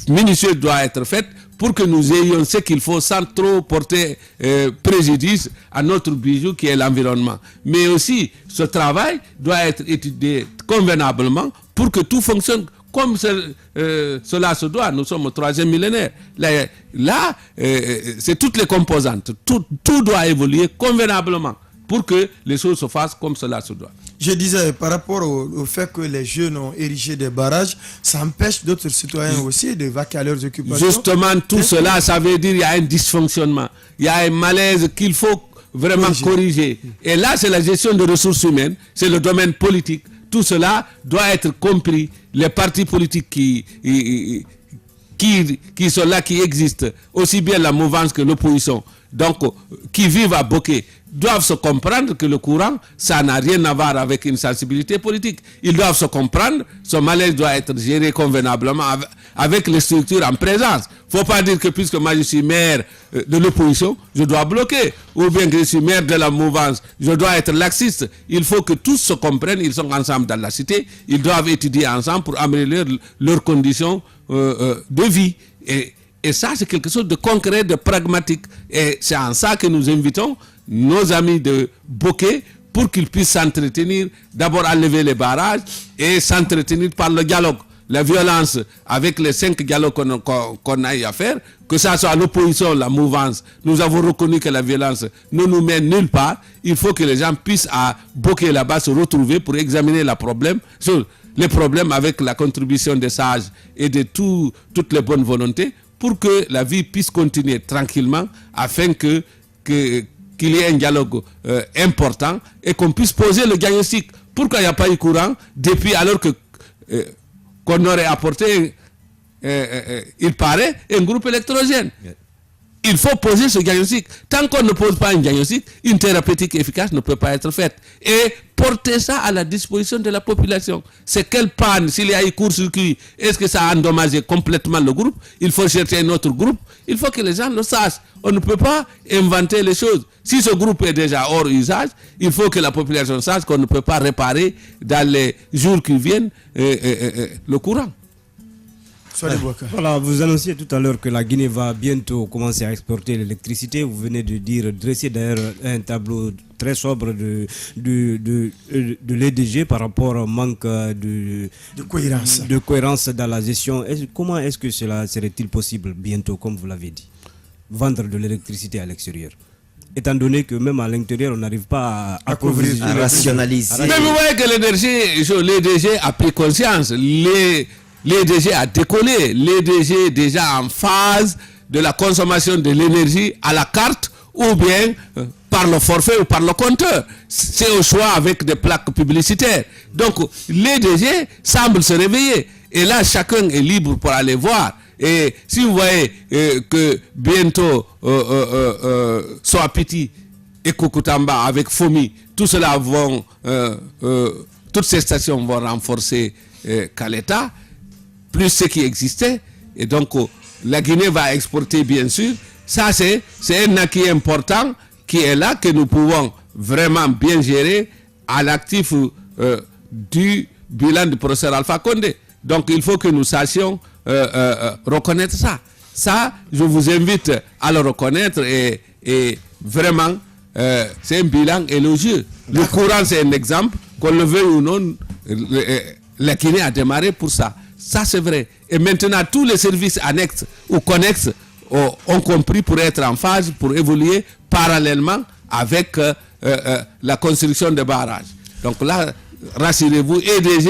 minutieuse doit être faite pour que nous ayons ce qu'il faut sans trop porter préjudice à notre bijou qui est l'environnement. Mais aussi, ce travail doit être étudié convenablement pour que tout fonctionne comme cela se doit. Nous sommes au 3e millénaire. Là, c'est toutes les composantes. Tout doit évoluer convenablement pour que les choses se fassent comme cela se doit. Je disais, par rapport au fait que les jeunes ont érigé des barrages, ça empêche d'autres citoyens aussi de vaquer à leurs occupations. Justement, tout cela, ça veut dire qu'il y a un dysfonctionnement. Il y a un malaise qu'il faut vraiment corriger. Et là, c'est la gestion des ressources humaines, c'est le domaine politique. Tout cela doit être compris. Les partis politiques qui sont là, qui existent, aussi bien la mouvance que l'opposition, donc qui vivent à Boké, doivent se comprendre que le courant, ça n'a rien à voir avec une sensibilité politique. Ils doivent se comprendre, ce malaise doit être géré convenablement avec les structures en présence. Il ne faut pas dire que puisque moi je suis maire de l'opposition, je dois bloquer. Ou bien que je suis maire de la mouvance, je dois être laxiste. Il faut que tous se comprennent, ils sont ensemble dans la cité, ils doivent étudier ensemble pour améliorer leurs conditions de vie. Et ça, c'est quelque chose de concret, de pragmatique. Et c'est en ça que nous invitons nos amis de Boké pour qu'ils puissent s'entretenir, d'abord enlever les barrages et s'entretenir par le dialogue. La violence, avec les 5 dialogues qu'on a eu à faire, que ça soit l'opposition, la mouvance, nous avons reconnu que la violence ne nous mène nulle part. Il faut que les gens puissent à Boké là-bas se retrouver pour examiner les problèmes avec la contribution des sages et de toutes les bonnes volontés pour que la vie puisse continuer tranquillement afin qu'il y ait un dialogue important et qu'on puisse poser le diagnostic. Pourquoi il n'y a pas eu courant depuis alors qu'on aurait apporté, il paraît, un groupe électrogène. Il faut poser ce diagnostic. Tant qu'on ne pose pas un diagnostic, une thérapeutique efficace ne peut pas être faite. Et porter ça à la disposition de la population. C'est quelle panne, s'il y a eu court-circuit, est-ce que ça a endommagé complètement le groupe? Il faut chercher un autre groupe. Il faut que les gens le sachent. On ne peut pas inventer les choses. Si ce groupe est déjà hors usage, il faut que la population sache qu'on ne peut pas réparer dans les jours qui viennent le courant. Voilà, vous annonciez tout à l'heure que la Guinée va bientôt commencer à exporter l'électricité. Vous venez de dresser d'ailleurs un tableau très sobre de l'EDG par rapport au manque de cohérence dans la gestion. Comment est-ce que cela serait-il possible bientôt, comme vous l'avez dit, vendre de l'électricité à l'extérieur? Étant donné que même à l'intérieur, on n'arrive pas à couvrir, à rationaliser. Mais vous voyez que l'EDG a pris conscience. L'EDG a décollé. L'EDG est déjà en phase de la consommation de l'énergie à la carte ou bien par le forfait ou par le compteur. C'est au choix avec des plaques publicitaires. Donc l'EDG semble se réveiller. Et là, chacun est libre pour aller voir. Et si vous voyez que bientôt Soapiti et Kukutamba avec FOMI, tout cela vont, toutes ces stations vont renforcer Kaleta, plus ce qui existait. Et donc la Guinée va exporter bien sûr. Ça c'est un acquis important qui est là, que nous pouvons vraiment bien gérer à l'actif du bilan du professeur Alpha Condé. Donc il faut que nous sachions reconnaître ça. Ça, je vous invite à le reconnaître et vraiment, c'est un bilan élogieux. Le courant, c'est un exemple, qu'on le veuille ou non, la Guinée a démarré pour ça. Ça, c'est vrai. Et maintenant, tous les services annexes ou connexes ont compris pour être en phase, pour évoluer parallèlement avec la construction de barrages. Donc là, rassurez-vous, EDG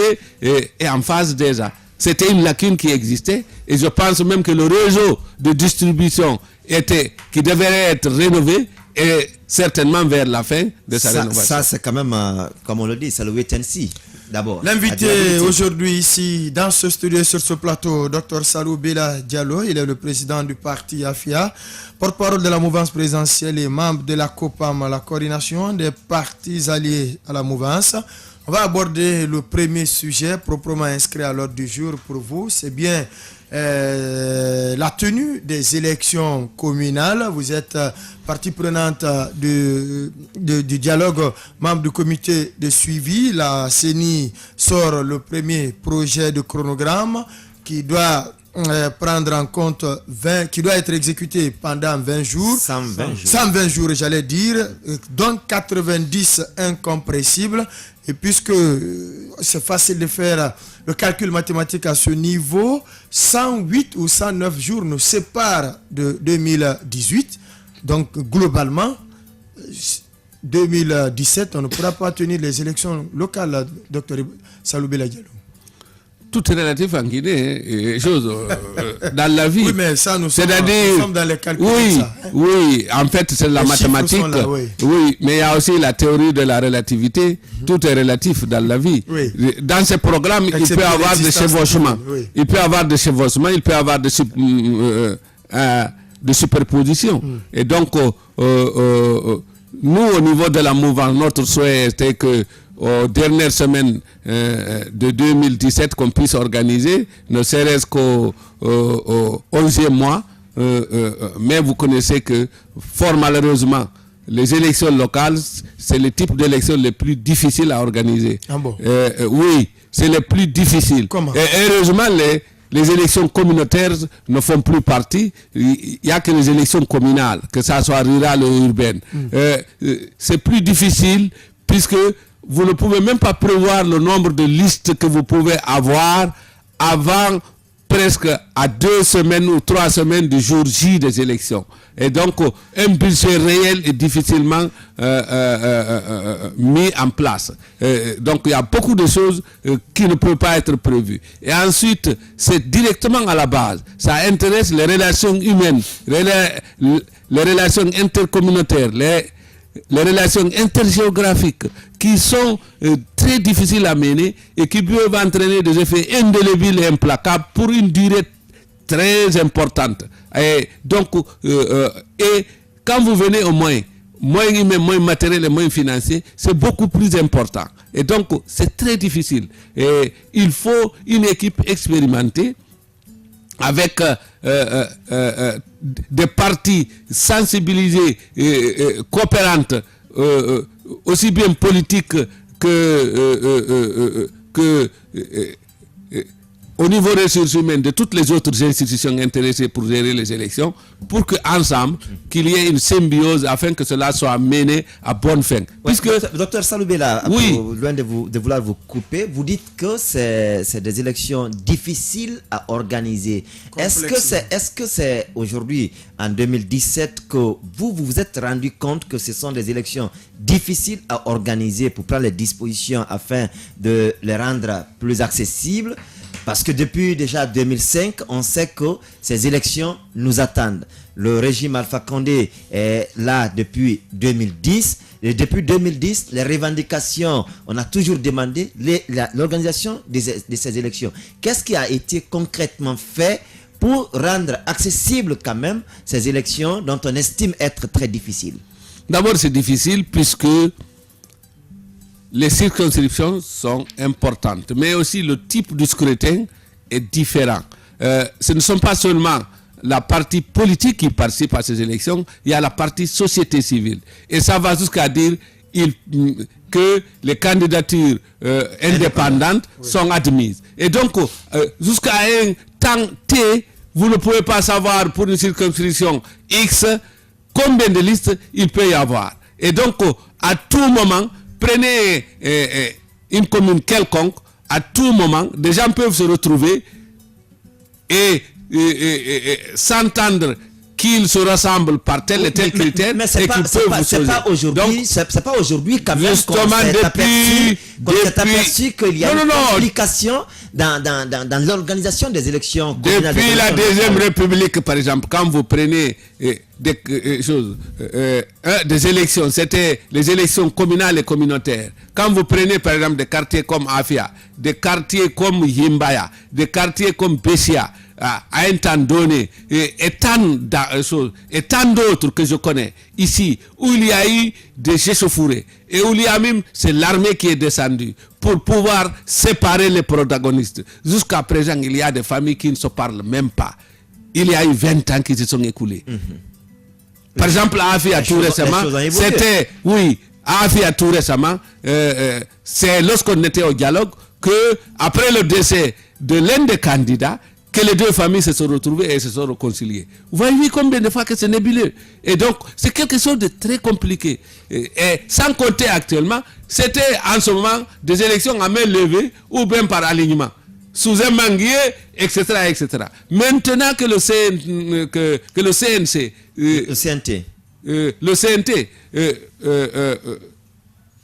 est en phase déjà. C'était une lacune qui existait et je pense même que le réseau de distribution qui devrait être rénové et certainement vers la fin de sa rénovation. Ça, c'est quand même, comme on le dit, c'est le wait and see. D'abord. L'invité aujourd'hui ici dans ce studio sur ce plateau, Dr Salou Bella Diallo, il est le président du parti AFIA, porte-parole de la mouvance présidentielle et membre de la COPAM, la coordination des partis alliés à la mouvance. On va aborder le premier sujet proprement inscrit à l'ordre du jour pour vous, c'est bien la tenue des élections communales. Vous êtes partie prenante du dialogue, membre du comité de suivi. La CENI sort le premier projet de chronogramme qui doit prendre en compte qui doit être exécuté pendant 20 jours. 120 jours, j'allais dire, dont 90 incompressibles. Et puisque c'est facile de faire le calcul mathématique à ce niveau, 108 ou 109 jours nous séparent de 2018. Donc globalement, 2017, on ne pourra pas tenir les élections locales, Dr Salou Bella Diallo. Tout est relatif en Guinée, et choses dans la vie. Oui, mais ça, nous sommes dans les calculs. Oui, ça, hein? oui, en fait, c'est la mathématique. Là, oui, mais il y a aussi la théorie de la relativité. Tout est relatif dans la vie. Oui. Dans ces programmes, il peut y avoir des chevauchements. Oui. Il peut y avoir des chevauchements, il peut y avoir des superpositions. Et donc, nous, au niveau de la mouvance, notre souhait était que aux dernières semaines de 2017 qu'on puisse organiser, ne serait-ce qu'au 11e mois. Mais vous connaissez que, fort malheureusement, les élections locales, c'est le type d'élection le plus difficile à organiser. Ah bon? Oui, c'est le plus difficile. Comment? Et heureusement, les élections communautaires ne font plus partie. Il n'y a que les élections communales, que ça soit rurales ou urbaines. C'est plus difficile puisque vous ne pouvez même pas prévoir le nombre de listes que vous pouvez avoir avant presque à 2 semaines ou 3 semaines du jour J des élections. Et donc, un budget réel est difficilement mis en place. Donc, il y a beaucoup de choses qui ne peuvent pas être prévues. Et ensuite, c'est directement à la base. Ça intéresse les relations humaines, les relations intercommunautaires, les relations intergéographiques qui sont très difficiles à mener et qui peuvent entraîner des effets indélébiles et implacables pour une durée très importante. Et donc, et quand vous venez au moyen humain, moyen matériel et moyen financier, c'est beaucoup plus important. Et donc, c'est très difficile. Et il faut une équipe expérimentée avec des parties sensibilisées, coopérantes, aussi bien politiques que au niveau des ressources humaines de toutes les autres institutions intéressées pour gérer les élections, pour qu'ensemble, qu'il y ait une symbiose afin que cela soit mené à bonne fin. Puisque, docteur Salou Bella, oui, loin de vouloir vous couper, vous dites que c'est des élections difficiles à organiser. Est-ce que c'est aujourd'hui, en 2017, que vous vous êtes rendu compte que ce sont des élections difficiles à organiser pour prendre les dispositions afin de les rendre plus accessibles? Parce que depuis déjà 2005, on sait que ces élections nous attendent. Le régime Alpha Condé est là depuis 2010. Et depuis 2010, les revendications, on a toujours demandé l'organisation de ces élections. Qu'est-ce qui a été concrètement fait pour rendre accessibles quand même ces élections dont on estime être très difficiles? D'abord, c'est difficile puisque les circonscriptions sont importantes, mais aussi le type de scrutin est différent. Ce ne sont pas seulement la partie politique qui participe à ces élections, il y a la partie société civile. Et ça va jusqu'à dire que les candidatures indépendantes sont admises. Et donc, jusqu'à un temps T, vous ne pouvez pas savoir pour une circonscription X combien de listes il peut y avoir. Et donc, à tout moment, prenez une commune quelconque, à tout moment, des gens peuvent se retrouver et s'entendre qu'ils se rassemblent par tel et tel critère mais c'est et pas, qu'ils peuvent vous c'est pas aujourd'hui, c'est pas aujourd'hui quand même qu'on s'est aperçu qu'il y a une complication dans l'organisation des élections. Depuis la Deuxième République, par exemple, quand vous prenez des élections, c'était les élections communales et communautaires. Quand vous prenez par exemple des quartiers comme Afia, des quartiers comme Himbaya, des quartiers comme Bessia, à un temps donné, et tant d'autres que je connais ici, où il y a eu des échauffourées, et où il y a même, c'est l'armée qui est descendue pour pouvoir séparer les protagonistes. Jusqu'à présent, il y a des familles qui ne se parlent même pas. Il y a eu 20 ans qui se sont écoulés. Par exemple, à Afia tout récemment, c'était, à Afia tout récemment, c'est lorsqu'on était au dialogue que, après le décès de l'un des candidats, que les deux familles se sont retrouvées et se sont réconciliées. Vous voyez combien de fois que c'est nébuleux. Et donc, c'est quelque chose de très compliqué. Et sans compter actuellement, c'était en ce moment des élections à main levée ou bien par alignement. Sous un manguier, etc., etc. Maintenant que le CNT,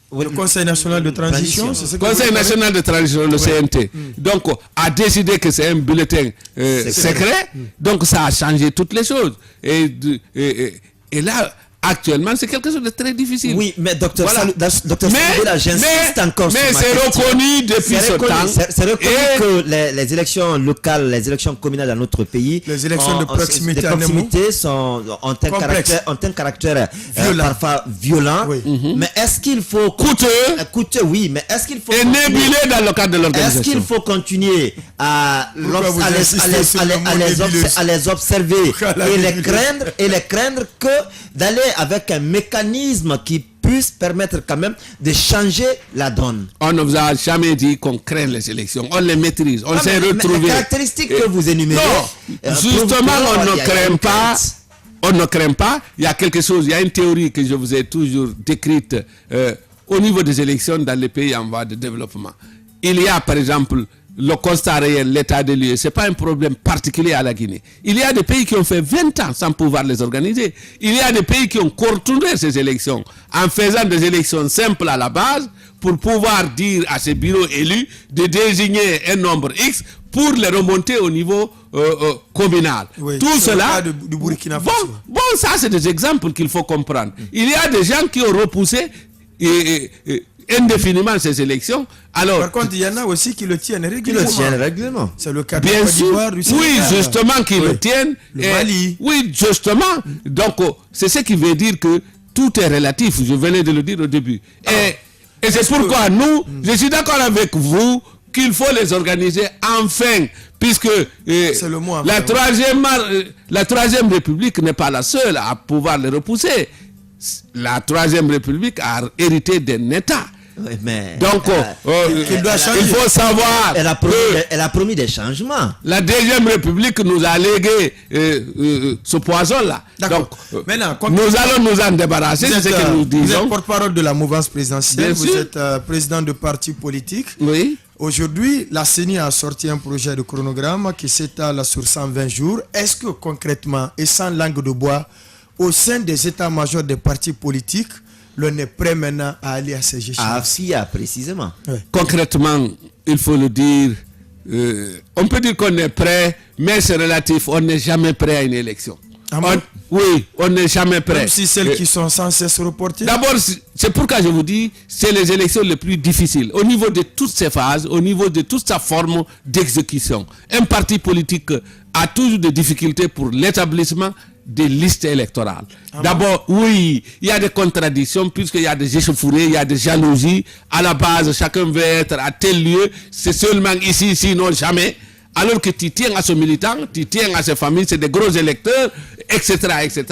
le Conseil national de transition, c'est ce que Conseil national de transition, le CNT, donc a décidé que c'est un bulletin secret, donc ça a changé toutes les choses. Et là, actuellement, c'est quelque chose de très difficile. Oui, mais docteur, voilà. j'insiste encore sur mais c'est reconnu depuis ce temps. C'est reconnu que les élections locales, les élections communales dans notre pays, les élections de proximité ont un caractère parfois violent. Oui. Mais est-ce qu'il faut coûteux, oui, mais est-ce qu'il faut et nébulé dans le cadre de l'organisation. Est-ce qu'il faut continuer à les observer et les craindre que d'aller avec un mécanisme qui puisse permettre quand même de changer la donne? On ne vous a jamais dit qu'on craint les élections. On les maîtrise. On s'est retrouvé. Les caractéristiques que vous énumérez. Non, justement, on ne craint pas. On ne craint pas. Il y a quelque chose, il y a une théorie que je vous ai toujours décrite au niveau des élections dans les pays en voie de développement. Il y a, par exemple, le constat réel, l'état des lieux, ce n'est pas un problème particulier à la Guinée. Il y a des pays qui ont fait 20 ans sans pouvoir les organiser. Il y a des pays qui ont contourné ces élections en faisant des élections simples à la base pour pouvoir dire à ces bureaux élus de désigner un nombre X pour les remonter au niveau communal. Oui, tout cela, du Burkina Faso. Bon, ça c'est des exemples qu'il faut comprendre. Il y a des gens qui ont repoussé indéfiniment ces élections. Alors, par contre, il y en a aussi qui le tiennent régulièrement. C'est le cas de bien Côte sûr, d'Ivoire, oui, justement, qui le tiennent. Le Mali. Oui, justement. Donc, c'est ce qui veut dire que tout est relatif. Je venais de le dire au début. Et c'est pourquoi nous, je suis d'accord avec vous qu'il faut les organiser enfin, puisque la troisième République n'est pas la seule à pouvoir les repousser. La troisième République a hérité d'un État. Oui, mais donc, il faut savoir. Elle a promis des changements. La deuxième République nous a légué ce poison-là. Donc, maintenant, nous allons nous en débarrasser. C'est ce que nous disons. Vous êtes porte-parole de la mouvance présidentielle. Bien vous sûr. êtes président de parti politique. Oui. Aujourd'hui, la CENI a sorti un projet de chronogramme qui s'étale sur 120 jours. Est-ce que concrètement, et sans langue de bois, au sein des états-majors des partis politiques, l'on est prêt maintenant à aller à ces échéances? À FIA, précisément. Oui. Concrètement, il faut le dire, on peut dire qu'on est prêt, mais c'est relatif. On n'est jamais prêt à une élection. Oui, on n'est jamais prêt. Même si celles qui sont sans cesse reportées. D'abord, c'est pourquoi je vous dis, c'est les élections les plus difficiles. Au niveau de toutes ces phases, au niveau de toute sa forme d'exécution. Un parti politique a toujours des difficultés pour l'établissement des listes électorales. D'abord, oui, il y a des contradictions puisqu'il y a des échauffourées, il y a des jalousies. À la base, chacun veut être à tel lieu. C'est seulement ici, sinon jamais. Alors que tu tiens à ce militant, tu tiens à ces familles, c'est des gros électeurs, etc., etc.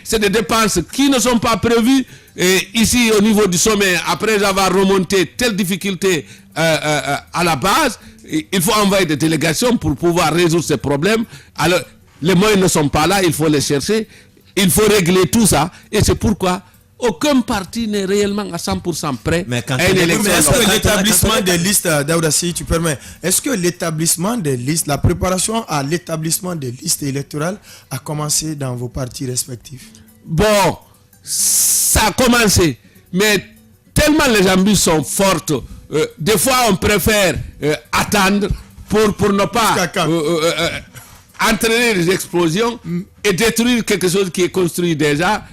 c'est des dépenses qui ne sont pas prévues. Et ici, au niveau du sommet, après avoir remonté telle difficulté à la base, il faut envoyer des délégations pour pouvoir résoudre ces problèmes. Alors, les moyens ne sont pas là, il faut les chercher. Il faut régler tout ça. Et c'est pourquoi aucun parti n'est réellement à 100% prêt à une élection. Mais est-ce que l'établissement des listes, Daouda, si tu permets, est-ce que l'établissement des listes, la préparation à l'établissement des listes électorales a commencé dans vos partis respectifs? Bon, ça a commencé, mais tellement les ambitions sont fortes, des fois on préfère attendre pour ne pas entraîner des explosions et détruire quelque chose qui est construit déjà,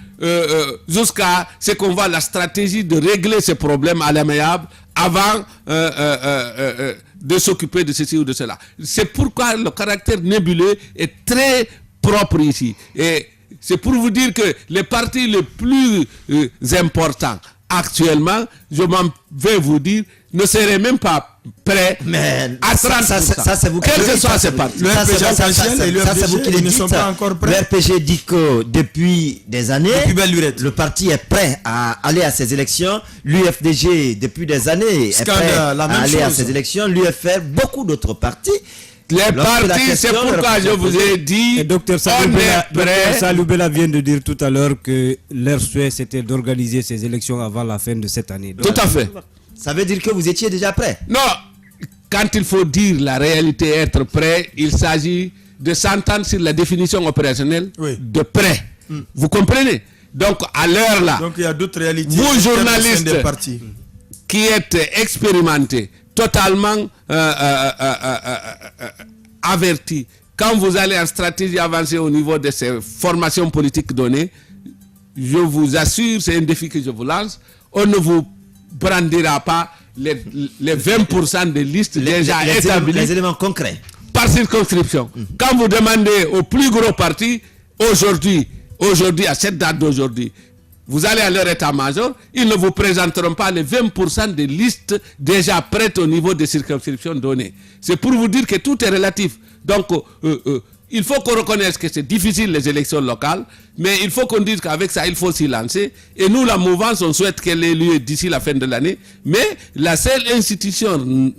jusqu'à ce qu'on voit la stratégie de régler ces problèmes à l'amiable avant de s'occuper de ceci ou de cela. C'est pourquoi le caractère nébuleux est très propre ici. Et c'est pour vous dire que les partis les plus importants actuellement, je m'en vais vous dire, ne seraient même pas prêts à 30%. Ça c'est vous qui quel que soit ces partis. Le RPG c'est vous qui le sont pas encore prêts. Le RPG dit que depuis des années, le parti est prêt à aller à ces élections. L'UFDG, depuis des années, est prêt à aller à ces élections. L'UFR, beaucoup d'autres partis. Les partis, c'est pourquoi je vous ai dit, Dr Saloubela vient de dire tout à l'heure que leur souhait c'était d'organiser ces élections avant la fin de cette année. Tout à fait. Ça veut dire que vous étiez déjà prêt? Non, quand il faut dire la réalité, être prêt, il s'agit de s'entendre sur la définition opérationnelle de prêt. Vous comprenez? Donc à l'heure là, donc il y a d'autres réalités. Vous journalistes qui êtes expérimentés, totalement avertis, quand vous allez en stratégie avancée au niveau de ces formations politiques données, je vous assure, c'est un défi que je vous lance, on ne vous brandira pas les 20% des listes déjà établies. Les éléments concrets. Par circonscription. Quand vous demandez aux plus gros partis, aujourd'hui, à cette date d'aujourd'hui, vous allez à leur état-major, ils ne vous présenteront pas les 20% des listes déjà prêtes au niveau des circonscriptions données. C'est pour vous dire que tout est relatif. Donc, il faut qu'on reconnaisse que c'est difficile les élections locales, mais il faut qu'on dise qu'avec ça, il faut s'y lancer. Et nous, la mouvance, on souhaite qu'elle ait lieu d'ici la fin de l'année. Mais la seule institution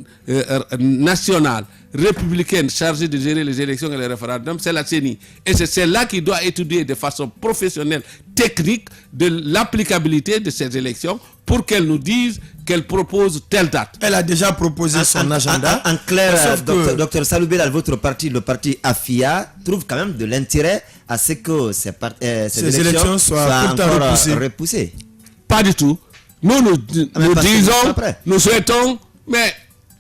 nationale, républicaine, chargée de gérer les élections et les référendums, c'est la CENI. Et c'est celle-là qui doit étudier de façon professionnelle, technique, de l'applicabilité de ces élections pour qu'elle nous dise qu'elle propose telle date. Elle a déjà proposé son agenda. En clair, Dr Saloubela, votre parti, le parti AFIA, trouve quand même de l'intérêt à ce que ces élections soient encore repoussées. Pas du tout. Nous disons, nous souhaitons, mais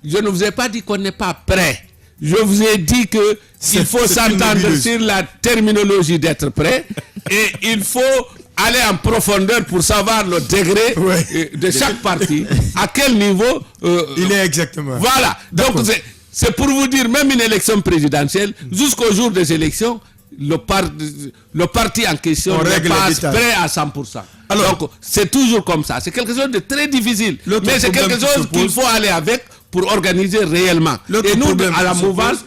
je ne vous ai pas dit qu'on n'est pas prêt. Je vous ai dit qu'il faut s'entendre sur la terminologie d'être prêt et il faut aller en profondeur pour savoir le degré de chaque parti, à quel niveau il est exactement. Voilà. Donc c'est pour vous dire, même une élection présidentielle, jusqu'au jour des élections, le parti en question n'est pas prêt à 100%. Alors, donc c'est toujours comme ça. C'est quelque chose de très difficile. Mais c'est quelque chose qu'il faut aller avec pour organiser réellement. Et nous, à la mouvance,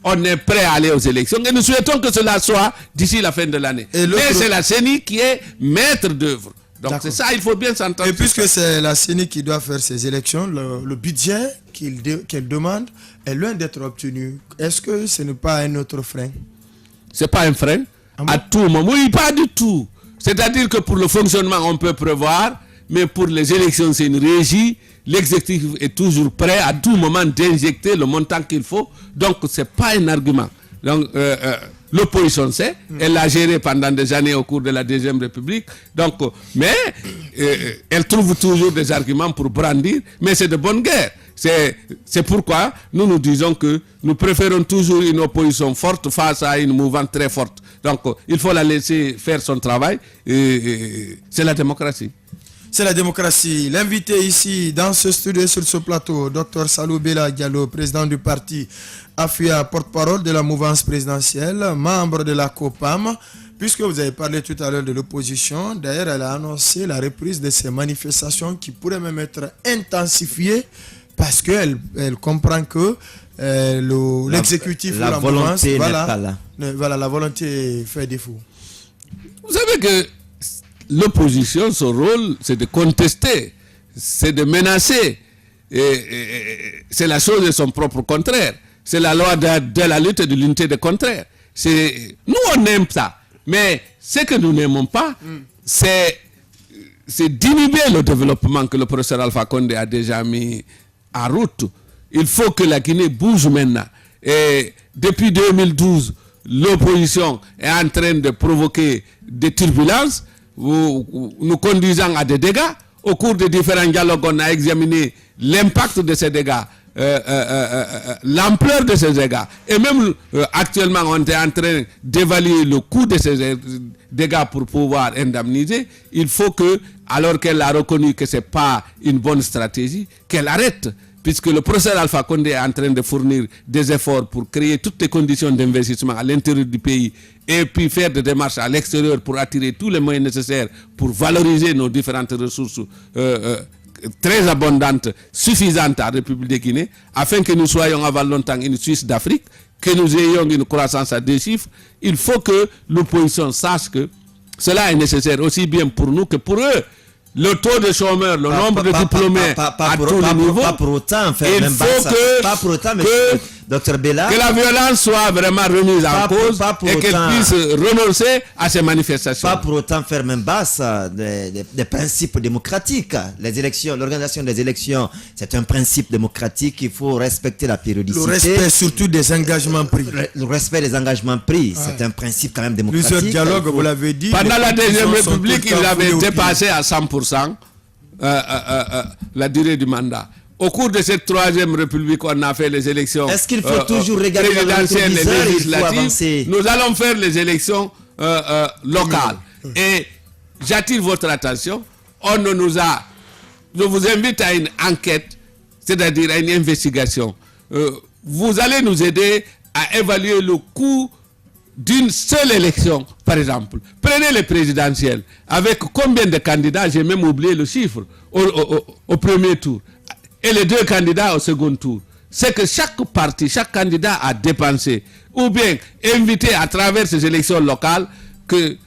on est prêt à aller aux élections et nous souhaitons que cela soit d'ici la fin de l'année. Mais c'est la CENI qui est maître d'œuvre. Donc c'est ça, il faut bien s'entendre. Et puisque c'est la CENI qui doit faire ces élections, le budget qu'elle demande est loin d'être obtenu. Est-ce que ce n'est pas un autre frein? C'est pas un frein. À tout moment. Oui, pas du tout. C'est-à-dire que pour le fonctionnement, on peut prévoir, mais pour les élections, c'est une régie. L'exécutif est toujours prêt à tout moment d'injecter le montant qu'il faut. Donc, ce n'est pas un argument. Donc, l'opposition sait, elle l'a géré pendant des années au cours de la Deuxième République. Donc, mais elle trouve toujours des arguments pour brandir, mais c'est de bonne guerre. C'est pourquoi nous disons que nous préférons toujours une opposition forte face à une mouvance très forte. Donc, il faut la laisser faire son travail. C'est la démocratie. C'est la démocratie. L'invité ici, dans ce studio, sur ce plateau, Dr Saloubela Diallo, président du parti AFIA, porte-parole de la mouvance présidentielle, membre de la COPAM. Puisque vous avez parlé tout à l'heure de l'opposition, d'ailleurs, elle a annoncé la reprise de ces manifestations qui pourraient même être intensifiées parce qu'elle comprend que l'exécutif ou la mouvance, la volonté fait défaut. Vous savez que l'opposition, son rôle, c'est de contester, c'est de menacer. Et c'est la chose de son propre contraire. C'est la loi de la lutte et de l'unité des contraires. Nous, on aime ça. Mais ce que nous n'aimons pas, c'est d'inhiber le développement que le professeur Alpha Condé a déjà mis en route. Il faut que la Guinée bouge maintenant. Et depuis 2012, l'opposition est en train de provoquer des turbulences, nous conduisant à des dégâts. Au cours des différents dialogues, on a examiné l'impact de ces dégâts, l'ampleur de ces dégâts. Et même actuellement, on est en train d'évaluer le coût de ces dégâts pour pouvoir indemniser. Il faut que, alors qu'elle a reconnu que ce n'est pas une bonne stratégie, qu'elle arrête. Puisque le professeur Alpha Condé est en train de fournir des efforts pour créer toutes les conditions d'investissement à l'intérieur du pays et puis faire des démarches à l'extérieur pour attirer tous les moyens nécessaires pour valoriser nos différentes ressources très abondantes, suffisantes à la République de Guinée, afin que nous soyons avant longtemps une Suisse d'Afrique, que nous ayons une croissance à 2 chiffres. Il faut que l'opposition sache que cela est nécessaire aussi bien pour nous que pour eux. Le taux de chômeurs, le nombre de diplômés à tous les niveaux, pas pour autant faire il même faut que, pas pour autant, mais Dr Bella, que la violence soit vraiment remise en cause et qu'elle puisse renoncer à ces manifestations. Pas pour autant faire même basse des principes démocratiques. Les élections, l'organisation des élections, c'est un principe démocratique. Il faut respecter la périodicité. Le respect surtout des engagements pris. Le respect des engagements pris, c'est un principe quand même démocratique. Plusieurs dialogues, vous l'avez dit. Pendant la Deuxième République, il avait dépassé à 100% la durée du mandat. Au cours de cette Troisième République, on a fait les élections Est-ce qu'il faut toujours regarder présidentielles et législatives. Nous allons faire les élections locales. Et j'attire votre attention, je vous invite à une enquête, c'est-à-dire à une investigation. Vous allez nous aider à évaluer le coût d'une seule élection, par exemple. Prenez les présidentielles. Avec combien de candidats, j'ai même oublié le chiffre, au premier tour. Et les 2 candidats au second tour. C'est que chaque parti, chaque candidat a dépensé, ou bien invité à travers ces élections locales, que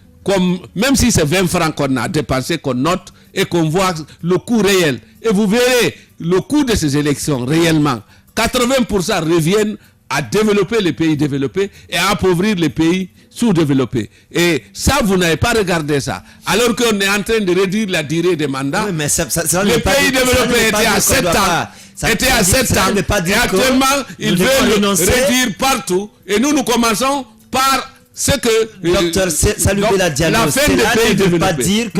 même si c'est 20 francs qu'on a dépensé, qu'on note et qu'on voit le coût réel. Et vous verrez le coût de ces élections réellement. 80% reviennent à développer les pays développés et à appauvrir les pays sous-développés. Et ça, vous n'avez pas regardé ça. Alors qu'on est en train de réduire la durée des mandats. Oui, mais les pays développés étaient à 7 ans. Étaient à 7 ans. Et actuellement, ils veulent réduire partout. Et nous commençons par ce que... Docteur Salubé la Diallo, cela ne veut pas dire que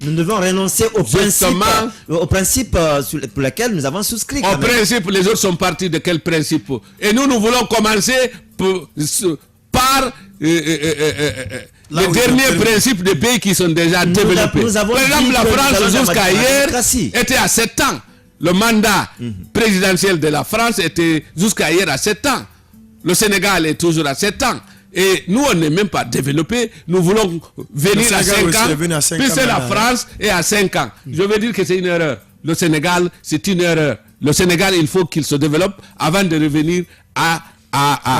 nous devons renoncer au principe pour lequel nous avons souscrit. Au principe, les autres sont partis de quel principe? Et nous voulons commencer par les derniers principes des pays qui sont déjà développés. Par exemple, la France, jusqu'à hier, était à 7 ans. Le mandat présidentiel de la France était jusqu'à hier à 7 ans. Le Sénégal est toujours à 7 ans. Et nous, on n'est même pas développé. Nous voulons venir à 5 ans. Puisque la France est à 5 ans. Je veux dire que c'est une erreur. Le Sénégal, c'est une erreur. Le Sénégal, il faut qu'il se développe avant de revenir à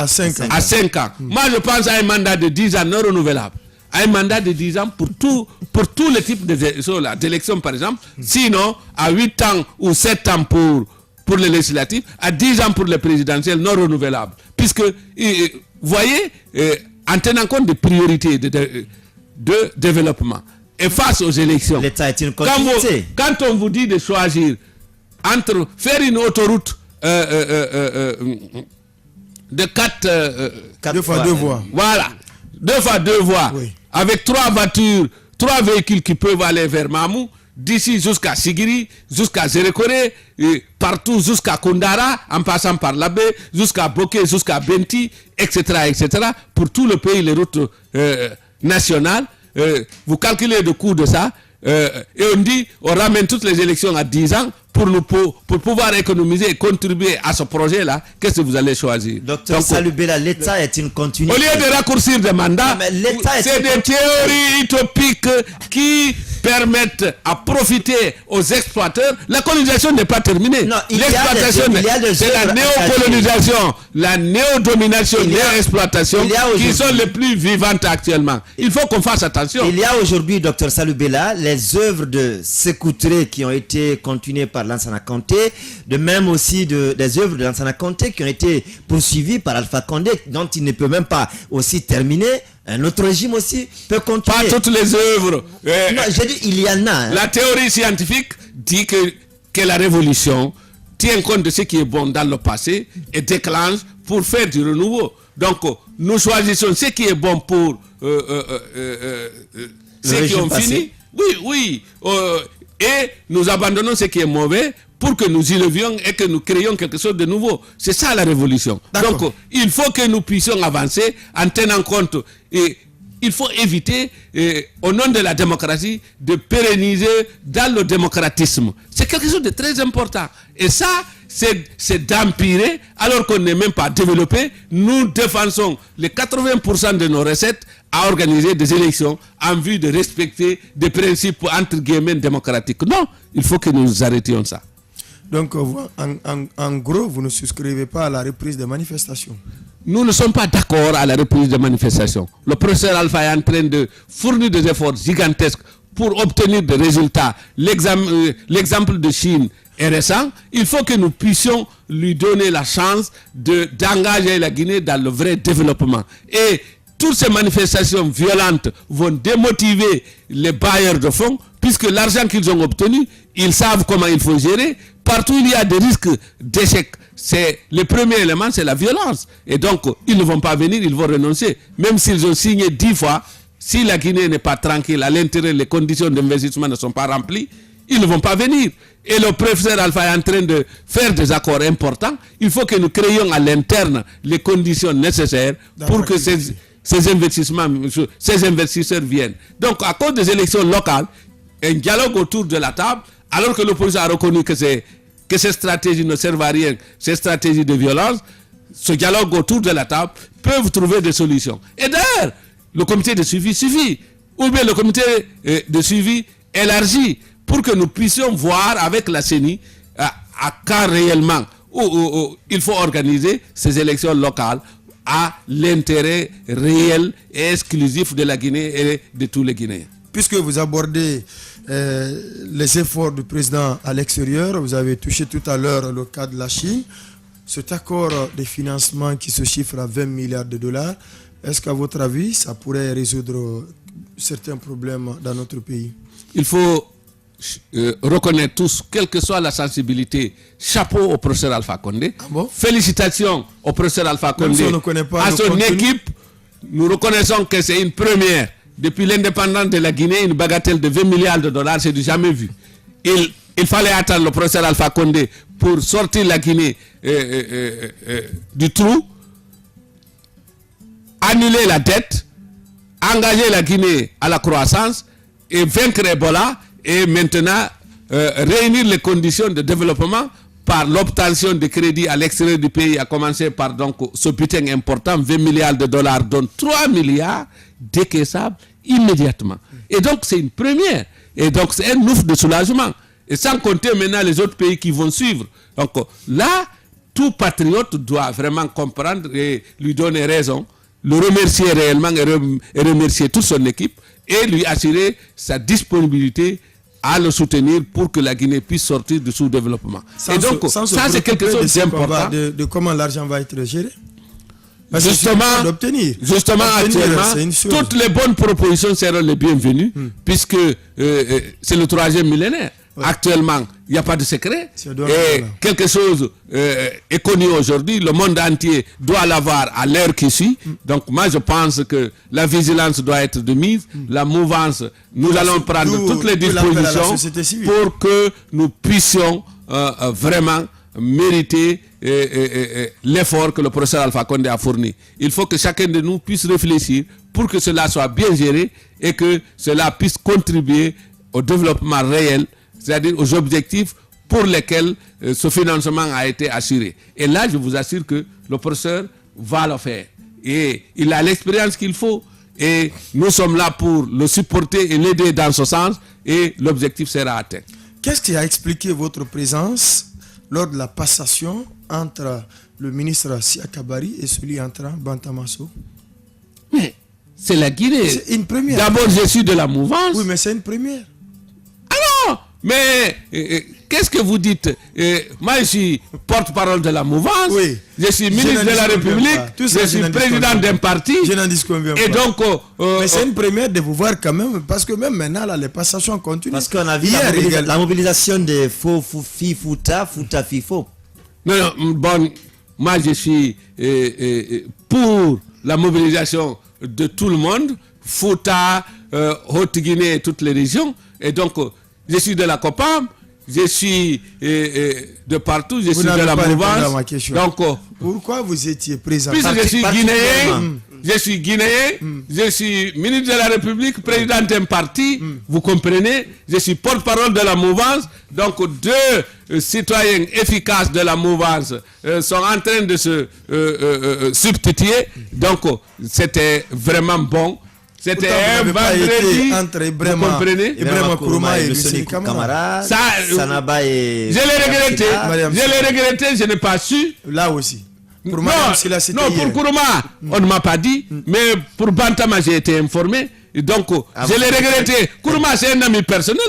5 ans. Moi, je pense à un mandat de 10 ans non renouvelable. À un mandat de 10 ans pour tous les types d'élections, par exemple. Sinon, à 8 ans ou 7 ans pour les législatives, à 10 ans pour les présidentielles non renouvelables. Puisque, vous voyez, en tenant compte des priorités de développement et face aux élections, l'État est une continuité. Quand on vous dit de choisir entre faire une autoroute de 2 fois 2 voies. Voilà, 2 fois 2 voies, oui. Avec 3 voitures, 3 véhicules qui peuvent aller vers Mamou, d'ici jusqu'à Sigiri, jusqu'à Zérekore, partout jusqu'à Kondara, en passant par Labé, jusqu'à Boké, jusqu'à Benti, etc., etc., pour tout le pays, les routes nationales. Vous calculez le coût de ça, et on dit, on ramène toutes les élections à 10 ans pour pouvoir économiser et contribuer à ce projet-là, qu'est-ce que vous allez choisir? Docteur Salubela, l'État est une continuité. Au lieu de raccourcir des mandats, c'est des théories utopiques qui permettent à profiter aux exploiteurs. La colonisation n'est pas terminée. L'exploitation, c'est la néocolonisation, la néodomination, l'exploitation qui sont les plus vivantes actuellement. Il faut qu'on fasse attention. Il y a aujourd'hui, docteur Salubela, les œuvres de Sékou Touré qui ont été continuées par Lansana Conté, de même aussi des œuvres de Lansana Conté qui ont été poursuivies par Alpha Condé, dont il ne peut même pas aussi terminer. Un autre régime aussi peut continuer. Pas toutes les œuvres. Non, j'ai dit, il y en a. La théorie scientifique dit que la révolution tient compte de ce qui est bon dans le passé et déclenche pour faire du renouveau. Donc, nous choisissons ce qui est bon pour ceux qui ont fini. Oui. Et nous abandonnons ce qui est mauvais pour que nous y levions et que nous créions quelque chose de nouveau. C'est ça la révolution. Donc, il faut que nous puissions avancer en tenant compte. Et il faut éviter, au nom de la démocratie, de pérenniser dans le démocratisme. C'est quelque chose de très important. Et ça, c'est d'empirer, alors qu'on n'est même pas développé. Nous défensons les 80% de nos recettes à organiser des élections en vue de respecter des principes entre guillemets démocratiques. Non, il faut que nous arrêtions ça. Donc, en gros, vous ne souscrivez pas à la reprise des manifestations? Nous ne sommes pas d'accord à la reprise des manifestations. Le professeur Alpha est en train de fournir des efforts gigantesques pour obtenir des résultats. L'exemple de Chine est récent. Il faut que nous puissions lui donner la chance d'engager la Guinée dans le vrai développement. Et toutes ces manifestations violentes vont démotiver les bailleurs de fonds, puisque l'argent qu'ils ont obtenu, ils savent comment il faut gérer. Partout il y a des risques d'échec. Le premier élément, c'est la violence. Et donc, ils ne vont pas venir, ils vont renoncer. Même s'ils ont signé 10 fois, si la Guinée n'est pas tranquille, à l'intérieur, les conditions d'investissement ne sont pas remplies, ils ne vont pas venir. Et le professeur Alpha est en train de faire des accords importants. Il faut que nous créions à l'interne les conditions nécessaires pour que ces investisseurs viennent. Donc, à cause des élections locales, un dialogue autour de la table, alors que l'opposition a reconnu que ces stratégies ne servent à rien, ces stratégies de violence, ce dialogue autour de la table peuvent trouver des solutions. Et d'ailleurs, le comité de suivi suffit, ou bien le comité de suivi élargi, pour que nous puissions voir avec la CENI à quand réellement où il faut organiser ces élections locales à l'intérêt réel et exclusif de la Guinée et de tous les Guinéens. Puisque vous abordez les efforts du président à l'extérieur, vous avez touché tout à l'heure le cas de la Chine, cet accord de financement qui se chiffre à 20 milliards de dollars, est-ce qu'à votre avis, ça pourrait résoudre certains problèmes dans notre pays? Il faut reconnaître tous, quelle que soit la sensibilité, chapeau au professeur Alpha Condé. Ah bon? Félicitations au professeur Alpha Condé, si à son équipe. Nous reconnaissons que c'est une première. Depuis l'indépendance de la Guinée, une bagatelle de 20 milliards de dollars, c'est du jamais vu. Il fallait attendre le professeur Alpha Condé pour sortir la Guinée du trou, annuler la dette, engager la Guinée à la croissance et vaincre Ebola et maintenant réunir les conditions de développement par l'obtention de crédits à l'extérieur du pays, à commencer par donc ce butin important, 20 milliards de dollars, dont 3 milliards décaissables immédiatement. Et donc c'est une première. Et donc c'est un ouf de soulagement. Et sans compter maintenant les autres pays qui vont suivre. Donc là, tout patriote doit vraiment comprendre et lui donner raison, le remercier réellement et remercier toute son équipe et lui assurer sa disponibilité à le soutenir pour que la Guinée puisse sortir du sous-développement. Et donc, ça c'est quelque chose d'important. De comment l'argent va être géré. Justement, actuellement, toutes les bonnes propositions seront les bienvenues, puisque c'est le 3e millénaire. Ouais. Actuellement, il n'y a pas de secret. Et quelque chose est connu aujourd'hui. Le monde entier doit l'avoir à l'heure qui suit. Donc moi, je pense que la vigilance doit être de mise. La mouvance, nous allons prendre toutes les dispositions pour que nous puissions vraiment mériter l'effort que le professeur Alpha Condé a fourni. Il faut que chacun de nous puisse réfléchir pour que cela soit bien géré et que cela puisse contribuer au développement réel, c'est-à-dire aux objectifs pour lesquels ce financement a été assuré. Et là, je vous assure que le professeur va le faire. Et il a l'expérience qu'il faut. Et nous sommes là pour le supporter et l'aider dans ce sens. Et l'objectif sera atteint. Qu'est-ce qui a expliqué votre présence lors de la passation entre le ministre Siakabari et celui entre Bantamasso? Mais c'est la Guinée. C'est une première. D'abord, je suis de la mouvance. Oui, mais c'est une première. Ah non! Mais qu'est-ce que vous dites? Moi, je suis porte-parole de la mouvance. Oui. Je suis ministre de la République. Je suis président d'un parti. Je n'en dis combien. Et donc, mais c'est une première de vous voir quand même, parce que même maintenant, là, les passations continuent. Parce qu'on a vu la mobilisation des faux Fouta, Fifo. Non, bon, moi, je suis pour la mobilisation de tout le monde, Fouta, Haute-Guinée et toutes les régions. Et donc, je suis de la COPAM, je suis de partout, je suis de la mouvance. Donc, pourquoi vous étiez présent? Puisque je suis guinéen, je suis ministre de la République, président d'un parti, vous comprenez, je suis porte-parole de la mouvance. Donc, deux citoyens efficaces de la mouvance sont en train de se substituer. Donc, c'était vraiment bon. C'était un vendredi, entre Ibrahima, vous comprenez? Ibrahima Kourouma et Lucien Camara. Sanaba et... Je l'ai regretté, je n'ai pas su. Là aussi. Non, pour Kourouma, on ne m'a pas dit, mais pour Bantama, j'ai été informé. Donc, je l'ai regretté. Kourouma, c'est un ami personnel.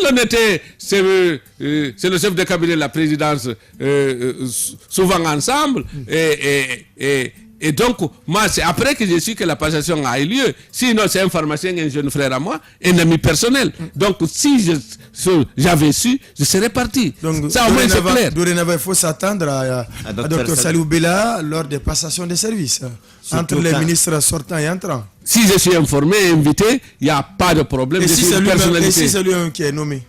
C'est le chef de cabinet de la présidence, souvent ensemble. Et donc, moi, c'est après que j'ai su que la passation a eu lieu. Sinon, c'est un pharmacien, un jeune frère à moi, un ami personnel. Donc, si j'avais su, je serais parti. Donc, ça, au moins, c'est clair. Dorénavant, il faut s'attendre à Dr Salou Bella lors des passations de services entre les ministres sortants et entrants. Si je suis informé et invité, il n'y a pas de problème. Et si c'est lui qui est nommé?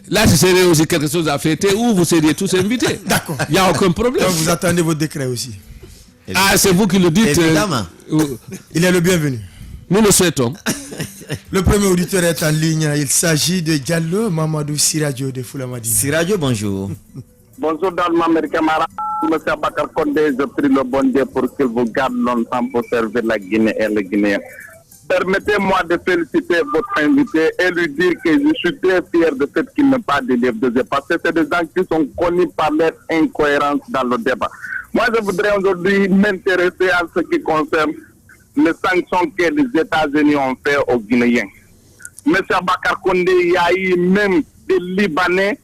Là, ce serait aussi quelque chose à fêter où vous seriez tous invités. D'accord. Il n'y a aucun problème. Donc, vous attendez votre décret aussi. Ah, c'est vous qui le dites. Évidemment. Il est le bienvenu. Nous le souhaitons. Le premier auditeur est en ligne. Il s'agit de Diallo Mamadou Siradio de Foulamadi. Siradio, bonjour. Bonjour, Dalma, mes camarades. Monsieur Abakar Kondé, je prie le bon Dieu pour qu'il vous garde longtemps pour servir la Guinée et les Guinéens. Permettez-moi de féliciter votre invité et lui dire que je suis très fier de ce qu'il n'a pas d'élèves de parce que c'est des gens qui sont connus par leur incohérence dans le débat. Moi, je voudrais aujourd'hui m'intéresser à ce qui concerne les sanctions que les États-Unis ont fait aux Guinéens. Monsieur Abakar Kondé, il y a eu même des Libanais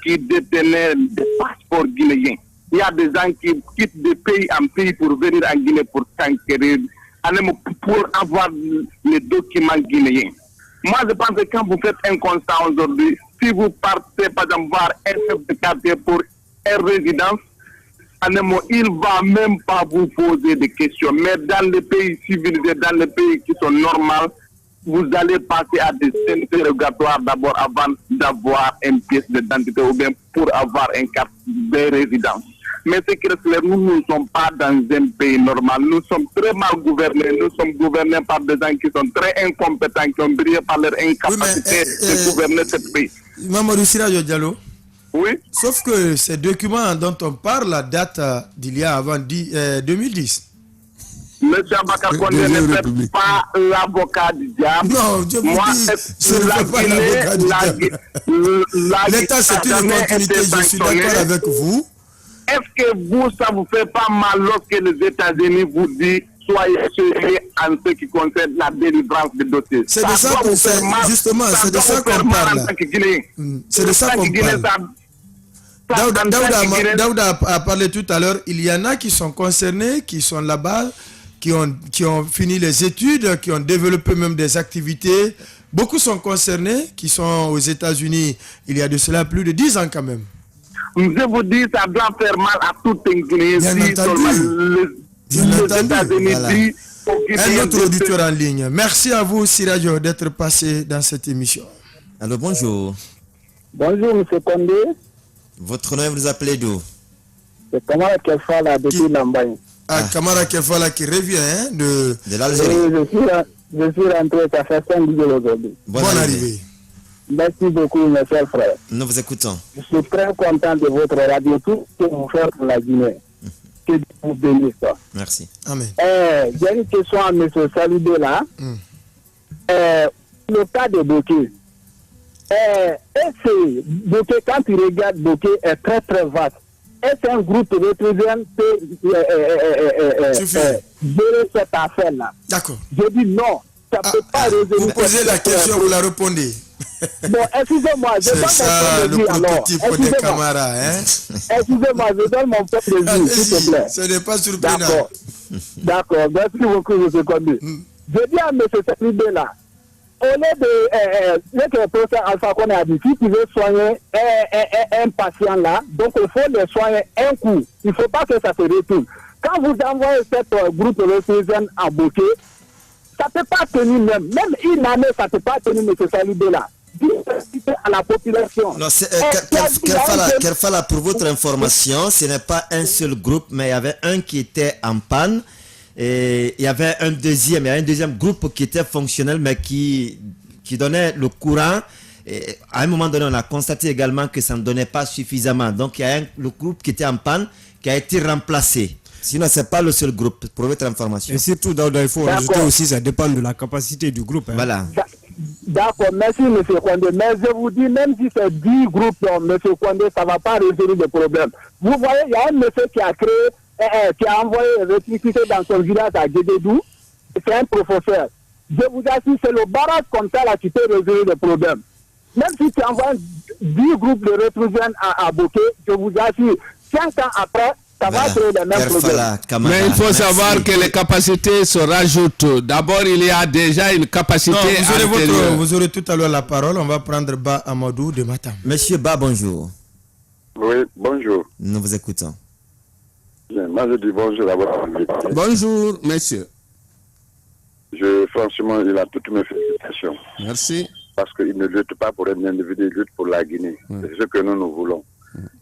qui détenaient des passeports guinéens. Il y a des gens qui quittent des pays en pays pour venir en Guinée pour s'enquérir, pour avoir les documents guinéens. Moi, je pense que quand vous faites un constat aujourd'hui, si vous partez, par exemple, voir un chef de quartier pour une résidence, il ne va même pas vous poser des questions. Mais dans les pays civilisés, dans les pays qui sont normaux, vous allez passer à des interrogatoires d'abord avant d'avoir une pièce d'identité ou bien pour avoir une carte de résidence. Mais c'est que nous ne sommes pas dans un pays normal. Nous sommes très mal gouvernés. Nous sommes gouvernés par des gens qui sont très incompétents, qui ont brillé par leur incapacité de gouverner ce pays. Mamadou Siradio Diallo. Oui. Sauf que ces documents dont on parle datent d'il y a avant 2010. Monsieur Abakar Kondé ne fait pas l'avocat du diable. Non, je vous dis, je ne fais pas l'avocat du diable. L'État, c'est une continuité, je suis d'accord avec vous. Est-ce que vous, ça vous fait pas mal lorsque les États-Unis vous disent soyez sérieux en ce qui concerne la délivrance des dossiers? C'est de ça qu'on fait, justement, c'est de ça qu'on parle. C'est de ça qu'on parle. Daouda a parlé tout à l'heure, il y en a qui sont concernés, qui sont là-bas, qui ont fini les études, qui ont développé même des activités. Beaucoup sont concernés, qui sont aux États-Unis il y a de cela plus de 10 ans quand même. Je vous dis, ça doit faire mal à tout un Guinéen. Les États-Unis disent un autre auditeur en ligne. Merci à vous, Siradio, d'être passé dans cette émission. Alors, bonjour. Bonjour, M. Kondé. Votre nom, vous appelez d'où? C'est Kamara Kefala depuis Lambaye. Ah, Kamara Kefala qui revient de l'Algérie. Je suis rentré, ça fait 5 jours aujourd'hui. Bonne arrivée. Merci beaucoup, mes chers frères. Nous vous écoutons. Je suis très content de votre radio, tout ce que vous faites pour la Guinée. Que Dieu vous bénisse. Merci. Amen. J'ai une question à M. Salibé là. Le cas de Bokeh. Bokeh, quand tu regardes Bokeh, est très très vaste. Est-ce un groupe électrogène peut gérer cette affaire-là? D'accord. Je dis non. Ça ne peut pas résoudre. Vous posez la question, vous la répondez. Bon, excusez-moi, je donne ça, mon point de vue alors. Des camarades, hein? Excusez-moi, je donne mon point de vue, s'il te plaît. Ce n'est pas surprenant. D'accord, merci beaucoup, M. Kondi. Je dis à M. Salibé là, au lieu de le professeur Alpha Koné a dit, si tu veux soigner un patient là, donc il faut le soigner un coup. Il ne faut pas que ça se retourne. Quand vous envoyez cette groupe de à Bokeh, ça ne peut pas tenir même une année, ça ne peut pas tenir M. Salibé là. À la population. Non, Kerfala, pour votre information, ce n'est pas un seul groupe, mais il y avait un qui était en panne. Et il y avait un deuxième groupe qui était fonctionnel, mais qui donnait le courant. Et à un moment donné, on a constaté également que ça ne donnait pas suffisamment. Donc, il y a le groupe qui était en panne qui a été remplacé. Sinon, ce n'est pas le seul groupe, pour votre information. Et surtout, il faut rajouter aussi, ça dépend de la capacité du groupe. Hein. Voilà. D'accord, merci M. Kondé. Mais je vous dis, même si c'est 10 groupes, M. Kondé, ça ne va pas résoudre le problème. Vous voyez, il y a un monsieur qui a créé, qui a envoyé l'électricité dans son village à Guédédou. C'est un professeur. Je vous assure, c'est le barrage comme ça là qui peut résoudre le problème. Même si tu envoies 10 groupes de rétrogènes à Bokeh, je vous assure, 5 ans après, ça va créer les mêmes problèmes. Mais il faut savoir que les capacités se rajoutent. D'abord, il y a déjà une capacité. Non, vous aurez tout à l'heure la parole. On va prendre Ba Amadou de Matam. Monsieur Ba, bonjour. Oui, bonjour. Nous vous écoutons. Bien, moi, je dis bonjour d'abord. Bonjour, monsieur. Franchement, il a toutes mes félicitations. Merci. Parce qu'il ne lutte pas pour un individu, il lutte pour la Guinée. C'est ce que nous voulons.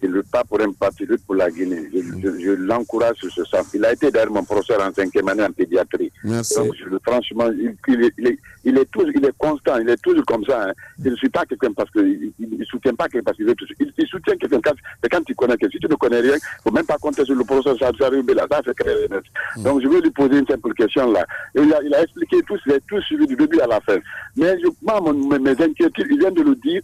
Il ne lutte pas pour un parti, il lutte pour la Guinée. Je l'encourage sur ce sens. Il a été d'ailleurs mon professeur en 5e année en pédiatrie. Merci. Donc, franchement, il est constant, il est toujours comme ça. Hein. Il ne suit pas quelqu'un parce qu'il ne soutient pas quelqu'un parce qu'il veut tout. Il soutient quelqu'un quand il connaît quelqu'un. Si tu ne connais rien, il ne faut même pas compter sur le professeur Sarri Bella. Ça, c'est très net. Donc, je vais lui poser une simple question là. Et il a expliqué tout, il a tout suivi du début à la fin. Mais mes inquiétudes, il vient de le dire,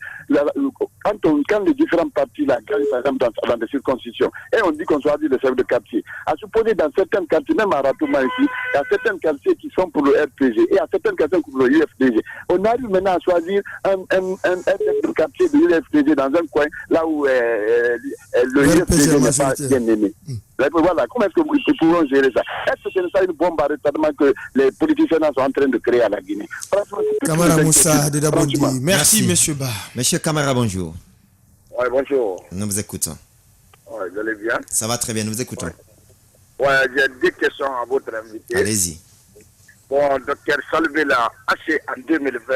quand les différents partis là, par exemple dans des circonscriptions, et on dit qu'on choisit les chefs de quartier. À supposer dans certains quartiers, même à Ratouma ici, il y a certains quartiers qui sont pour le RPG et à certains quartiers pour le UFDG. On arrive maintenant à choisir un chef de quartier de l'UFDG dans un coin là où le UFDG n'est pas bien aimé. Voilà, comment est-ce que nous pouvons gérer ça? Est-ce que ce n'est pas une bombe à retardement que les politiciens sont en train de créer à la Guinée? Kamara Moussa de Dabondi. Merci, monsieur Ba. Monsieur Kamara, bonjour. Oui, bonjour. Nous vous écoutons. Oui, vous allez bien? Ça va très bien, nous vous écoutons. Oui, j'ai 2 questions à votre invité. Allez-y. Bon, docteur Salibé là, en 2020,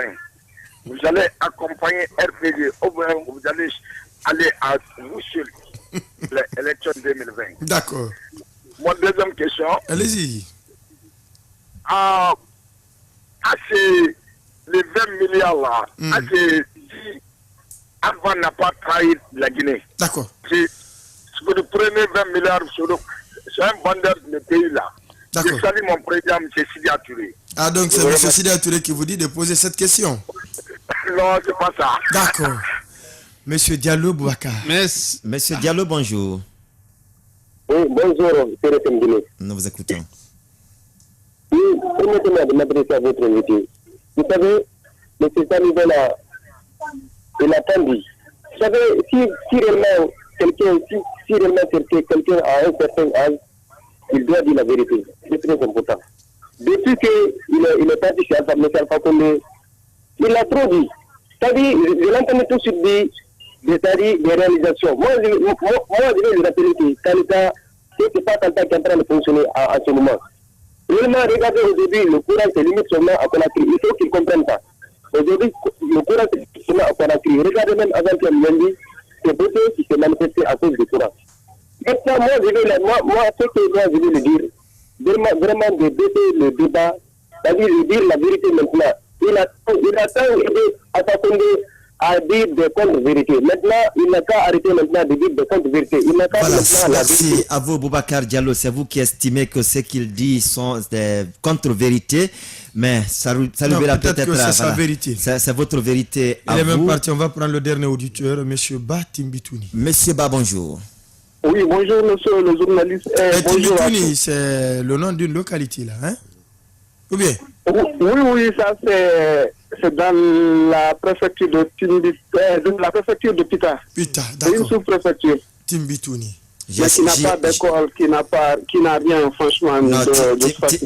vous allez accompagner RPG ou bien vous allez aller à vous seul l'élection 2020. D'accord. Mon deuxième question. Allez-y. Les 20 milliards là, avant n'a pas trahi la Guinée. D'accord. Si vous prenez 20 milliards sur un vendeur de pays là, je salue mon président, M. Sidia Touré. Ah, donc c'est M. Sidia Touré qui vous dit de poser cette question? Non, c'est pas ça. D'accord. Monsieur Diallo Boubacar. Monsieur Diallo, bonjour. Oui, bonjour, M. Guinée. Nous vous écoutons. Oui, permettez-moi de m'adresser à votre invité. Vous savez, M. Salibé là, il a tant dit. Vous savez, si réellement quelqu'un a un certain âge, il doit dire la vérité. C'est très important. Depuis qu'il est parti chez Alpha Condé, il a trop dit. C'est-à-dire, je l'entends tout de suite dire des réalisations. Moi, je vais lui rappeler que Kalita, ce n'est pas Kalita qui est en train de fonctionner à ce moment. Réellement, regardez aujourd'hui, le courant se limite seulement à Conakry. Il faut qu'ils comprennent ça. Aujourd'hui, le courant se limite seulement à Conakry. Regardez même avant-hier lundi, c'est beauté qui s'est manifesté à cause du courant. Maintenant, moi, ce que je vais le dire, vraiment de baisser le débat, c'est-à-dire de dire la vérité maintenant. Il a tant aidé à Fakonde à dire des contre-vérités. Maintenant, il n'a qu'à arrêter maintenant de dire des contre-vérités. Il n'a qu'à merci à vous, Boubacar Diallo. C'est vous qui estimez que ce qu'il dit sont des contre-vérités. Mais ça révèle peut-être c'est sa vérité. C'est votre vérité. Il est même parti. On va prendre le dernier auditeur, M. Ba Timbitouni. Monsieur Ba, bonjour. Oui, bonjour, monsieur le journaliste. Bonjour. Timbitouni, c'est le nom d'une localité, là, hein? Ou bien? Oui, ça c'est dans la préfecture de la préfecture de Pita. Pita, d'accord. C'est une sous-préfecture. Timbitouni. Qui n'a pas d'école, qui n'a rien, franchement.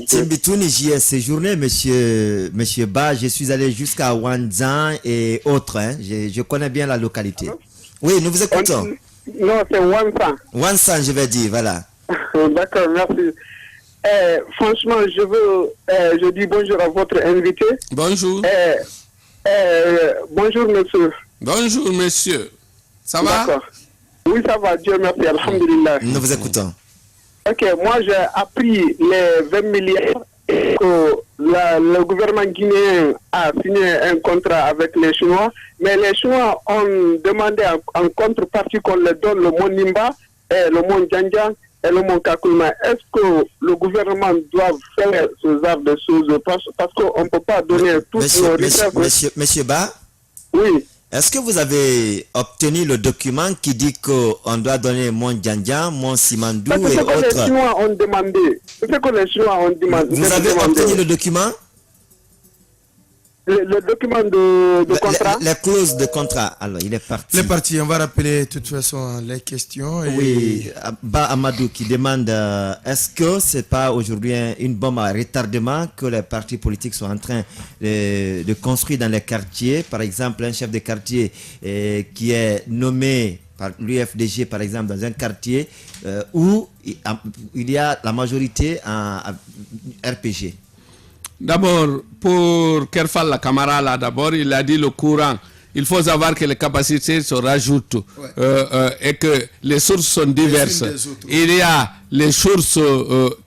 Timbitouni, j'y ai séjourné, monsieur Ba. Je suis allé jusqu'à Wanzan et autres. Hein. Je connais bien la localité. Oui, nous vous écoutons. Non, c'est Wanzan. Wanzan, je vais dire, voilà. D'accord, merci. Franchement, je dis bonjour à votre invité. Bonjour. Bonjour, monsieur. Bonjour, monsieur. Ça va? D'accord. Oui, ça va, Dieu merci, alhamdulillah. Nous vous écoutons. Ok, moi j'ai appris les 20 milliards et que le gouvernement guinéen a signé un contrat avec les Chinois, mais les Chinois ont demandé en contrepartie qu'on leur donne le mont Nimba, et le mont Djanjan et le mont Kakulma. Est-ce que le gouvernement doit faire ce genre de choses parce qu'on ne peut pas donner toutes nos richesses. Monsieur Ba? Oui. Est-ce que vous avez obtenu le document qui dit qu'on doit donner Mont Djanjan, Mont Simandou et autres? C'est ce que les Chinois ont demandé. C'est ce que les Chinois ont demandé. Vous avez obtenu le document? Le document de contrat? Les clauses de contrat. Alors, il est parti. Il est parti. On va rappeler de toute façon les questions. Et... Oui, Ba Amadou qui demande est-ce que c'est pas aujourd'hui une bombe à retardement que les partis politiques sont en train de construire dans les quartiers? Par exemple, un chef de quartier qui est nommé par l'UFDG, par exemple, dans un quartier où il y a la majorité en RPG. D'abord, pour Kerfal la Camara, là, d'abord, il a dit le courant. Il faut savoir que les capacités se rajoutent et que les sources sont diverses. Il y a les sources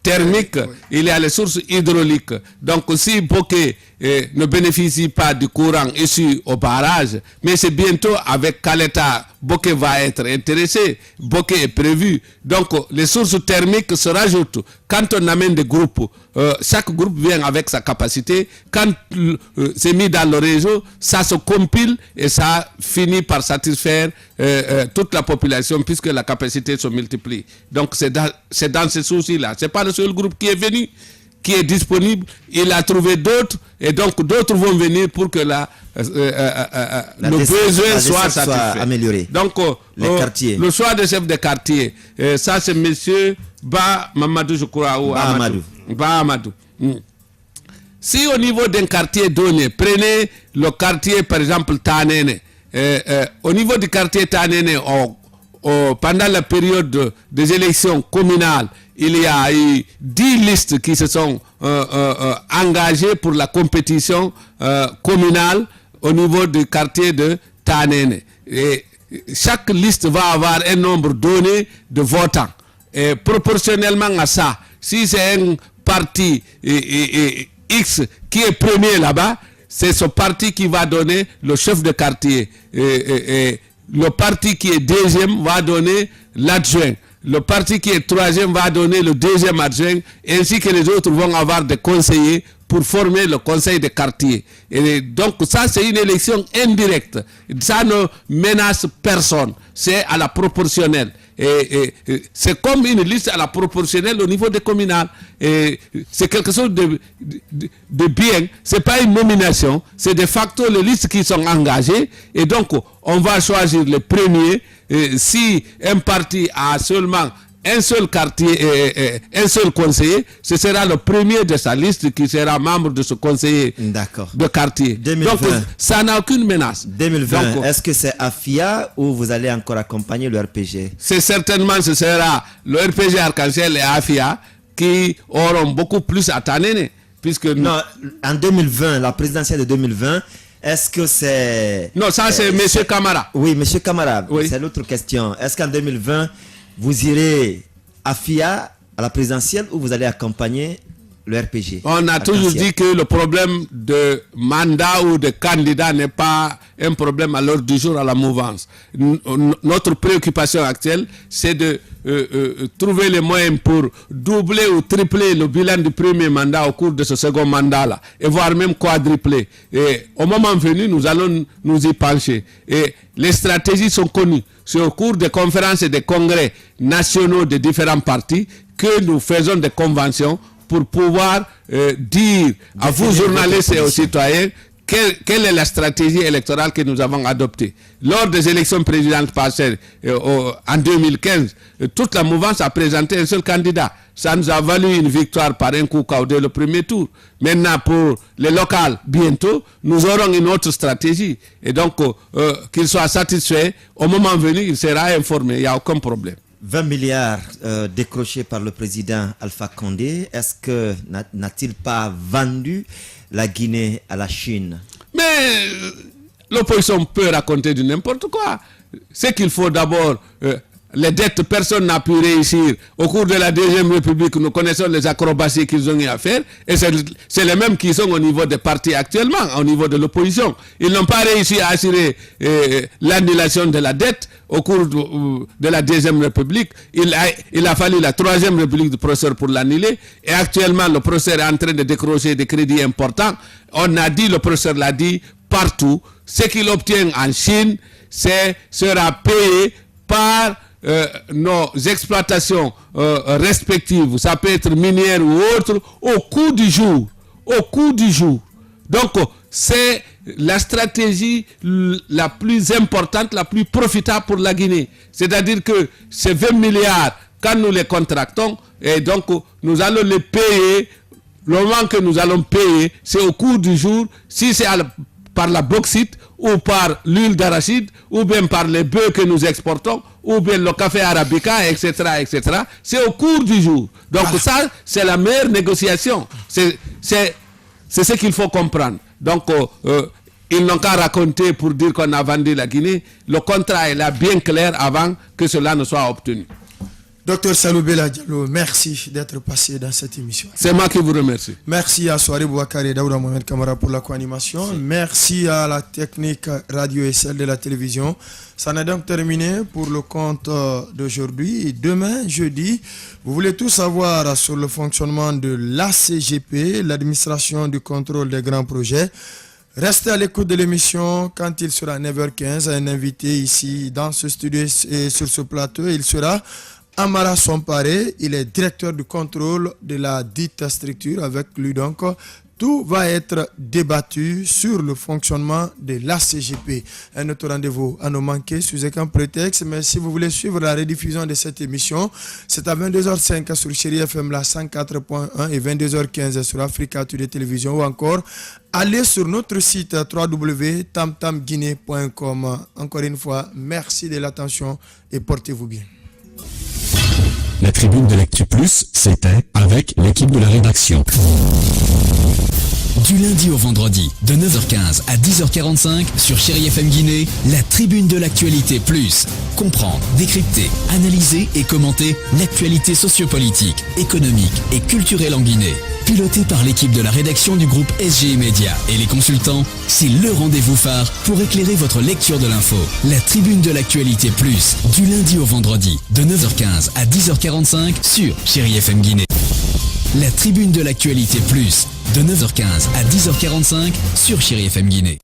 thermiques, il y a les sources hydrauliques. Donc, si Boké ne bénéficie pas du courant issu au barrage, mais c'est bientôt avec Kaleta, Boké va être intéressé, Boké est prévu. Donc, les sources thermiques se rajoutent. Quand on amène des groupes, chaque groupe vient avec sa capacité. Quand c'est mis dans le réseau, ça se compile et ça finit par satisfaire toute la population puisque la capacité se multiplie. Donc, c'est dans ce souci-là. Ce n'est pas le seul groupe qui est venu, qui est disponible. Il a trouvé d'autres et donc d'autres vont venir pour que le besoin soit satisfait. Amélioré. Donc, le choix des chefs de quartier, ça c'est monsieur Ba Mamadou, je crois, ou Ba Amadou. Si au niveau d'un quartier donné, prenez le quartier par exemple Tanene, au niveau du quartier Tanene, pendant la période des élections communales, il y a eu 10 listes qui se sont engagées pour la compétition communale au niveau du quartier de Tanene. Et chaque liste va avoir un nombre donné de votants. Et proportionnellement à ça, si c'est un parti X qui est premier là-bas, c'est ce parti qui va donner le chef de quartier. Le parti qui est deuxième va donner l'adjoint. Le parti qui est troisième va donner le deuxième adjoint, ainsi que les autres vont avoir des conseillers pour former le conseil de quartier. Et donc ça, c'est une élection indirecte. Ça ne menace personne. C'est à la proportionnelle. Et c'est comme une liste à la proportionnelle au niveau des communales. C'est quelque chose de bien. Ce n'est pas une nomination. C'est de facto les listes qui sont engagées. Et donc, on va choisir les premiers. Si un parti a seulement un seul quartier, un seul conseiller, ce sera le premier de sa liste qui sera membre de ce conseiller de quartier. 2020. Donc, ça n'a aucune menace. 2020, est-ce que c'est AFIA ou vous allez encore accompagner le RPG? C'est certainement, ce sera le RPG Arc-en-Ciel et AFIA qui auront beaucoup plus à Tanene. Puisque non, en 2020, la présidentielle de 2020, est-ce que c'est... Non, ça c'est M. Camara. Oui, M. Camara, oui. C'est l'autre question. Est-ce qu'en 2020, vous irez à FIA, à la présidentielle, ou vous allez accompagner le RPG. On a toujours dit que le problème de mandat ou de candidat n'est pas un problème à l'ordre du jour à la mouvance. Notre préoccupation actuelle, c'est de trouver les moyens pour doubler ou tripler le bilan du premier mandat au cours de ce second mandat-là, et voire même quadrupler. Et au moment venu, nous allons nous y pencher. Et les stratégies sont connues. C'est au cours des conférences et des congrès nationaux de différents partis que nous faisons des conventions pour pouvoir dire à vous, journalistes et aux citoyens, quelle est la stratégie électorale que nous avons adoptée. Lors des élections présidentielles passées en 2015, toute la mouvance a présenté un seul candidat. Ça nous a valu une victoire par un coup caudé le premier tour. Maintenant, pour les locales, bientôt, nous aurons une autre stratégie. Et donc, qu'il soit satisfait, au moment venu, il sera informé. Il n'y a aucun problème. 20 milliards décrochés par le président Alpha Condé. Est-ce que n'a-t-il pas vendu la Guinée à la Chine? Mais l'opposition peut raconter du n'importe quoi. C'est qu'il faut d'abord... les dettes, personne n'a pu réussir. Au cours de la Deuxième République, nous connaissons les acrobaties qu'ils ont eu à faire. Et c'est les mêmes qui sont au niveau des partis actuellement, au niveau de l'opposition. Ils n'ont pas réussi à assurer l'annulation de la dette au cours de la Deuxième République. Il a fallu la Troisième République du professeur pour l'annuler. Et actuellement, le professeur est en train de décrocher des crédits importants. On a dit, le professeur l'a dit, partout. Ce qu'il obtient en Chine, sera payé par... nos exploitations respectives, ça peut être minière ou autre, au coût du jour. Au coût du jour. Donc, c'est la stratégie la plus importante, la plus profitable pour la Guinée. C'est-à-dire que ces 20 milliards, quand nous les contractons, et donc nous allons les payer, le moment que nous allons payer, c'est au cours du jour, si c'est par la bauxite, ou par l'huile d'arachide, ou bien par les bœufs que nous exportons, ou bien le café arabica, etc., etc. C'est au cours du jour. Donc ça, c'est la meilleure négociation. C'est ce qu'il faut comprendre. Donc, ils n'ont qu'à raconter pour dire qu'on a vendu la Guinée. Le contrat est là bien clair avant que cela ne soit obtenu. Docteur Salou Bella Diallo, merci d'être passé dans cette émission. C'est moi qui vous remercie. Merci à Soare Bouakari et Daouda Mohamed Kamara pour la co-animation. Merci à la technique radio et celle de la télévision. Ça en est donc terminé pour le compte d'aujourd'hui. Demain, jeudi, vous voulez tout savoir sur le fonctionnement de l'ACGP, l'administration du contrôle des grands projets. Restez à l'écoute de l'émission quand il sera 9h15. Un invité ici dans ce studio et sur ce plateau. Il sera Amara Somparé, il est directeur du contrôle de la dite structure. Avec lui donc, tout va être débattu sur le fonctionnement de l'ACGP. Un autre rendez-vous à ne manquer sous aucun prétexte, mais si vous voulez suivre la rediffusion de cette émission, c'est à 22h05 sur Chérie FM la 104.1 et 22h15 sur Africa Today Télévision, ou encore allez sur notre site www.tamtamguinée.com. Encore une fois, merci de l'attention et portez-vous bien. La tribune de l'Actu Plus, c'était avec l'équipe de la rédaction. Du lundi au vendredi, de 9h15 à 10h45 sur Chérie FM Guinée, la tribune de l'actualité plus. Comprendre, décrypter, analyser et commenter l'actualité sociopolitique, économique et culturelle en Guinée. Piloté par l'équipe de la rédaction du groupe SGI Média et les consultants, c'est le rendez-vous phare pour éclairer votre lecture de l'info. La tribune de l'actualité plus, du lundi au vendredi, de 9h15 à 10h45 sur Chérie FM Guinée. La tribune de l'actualité plus, de 9h15 à 10h45 sur Chérie FM Guinée.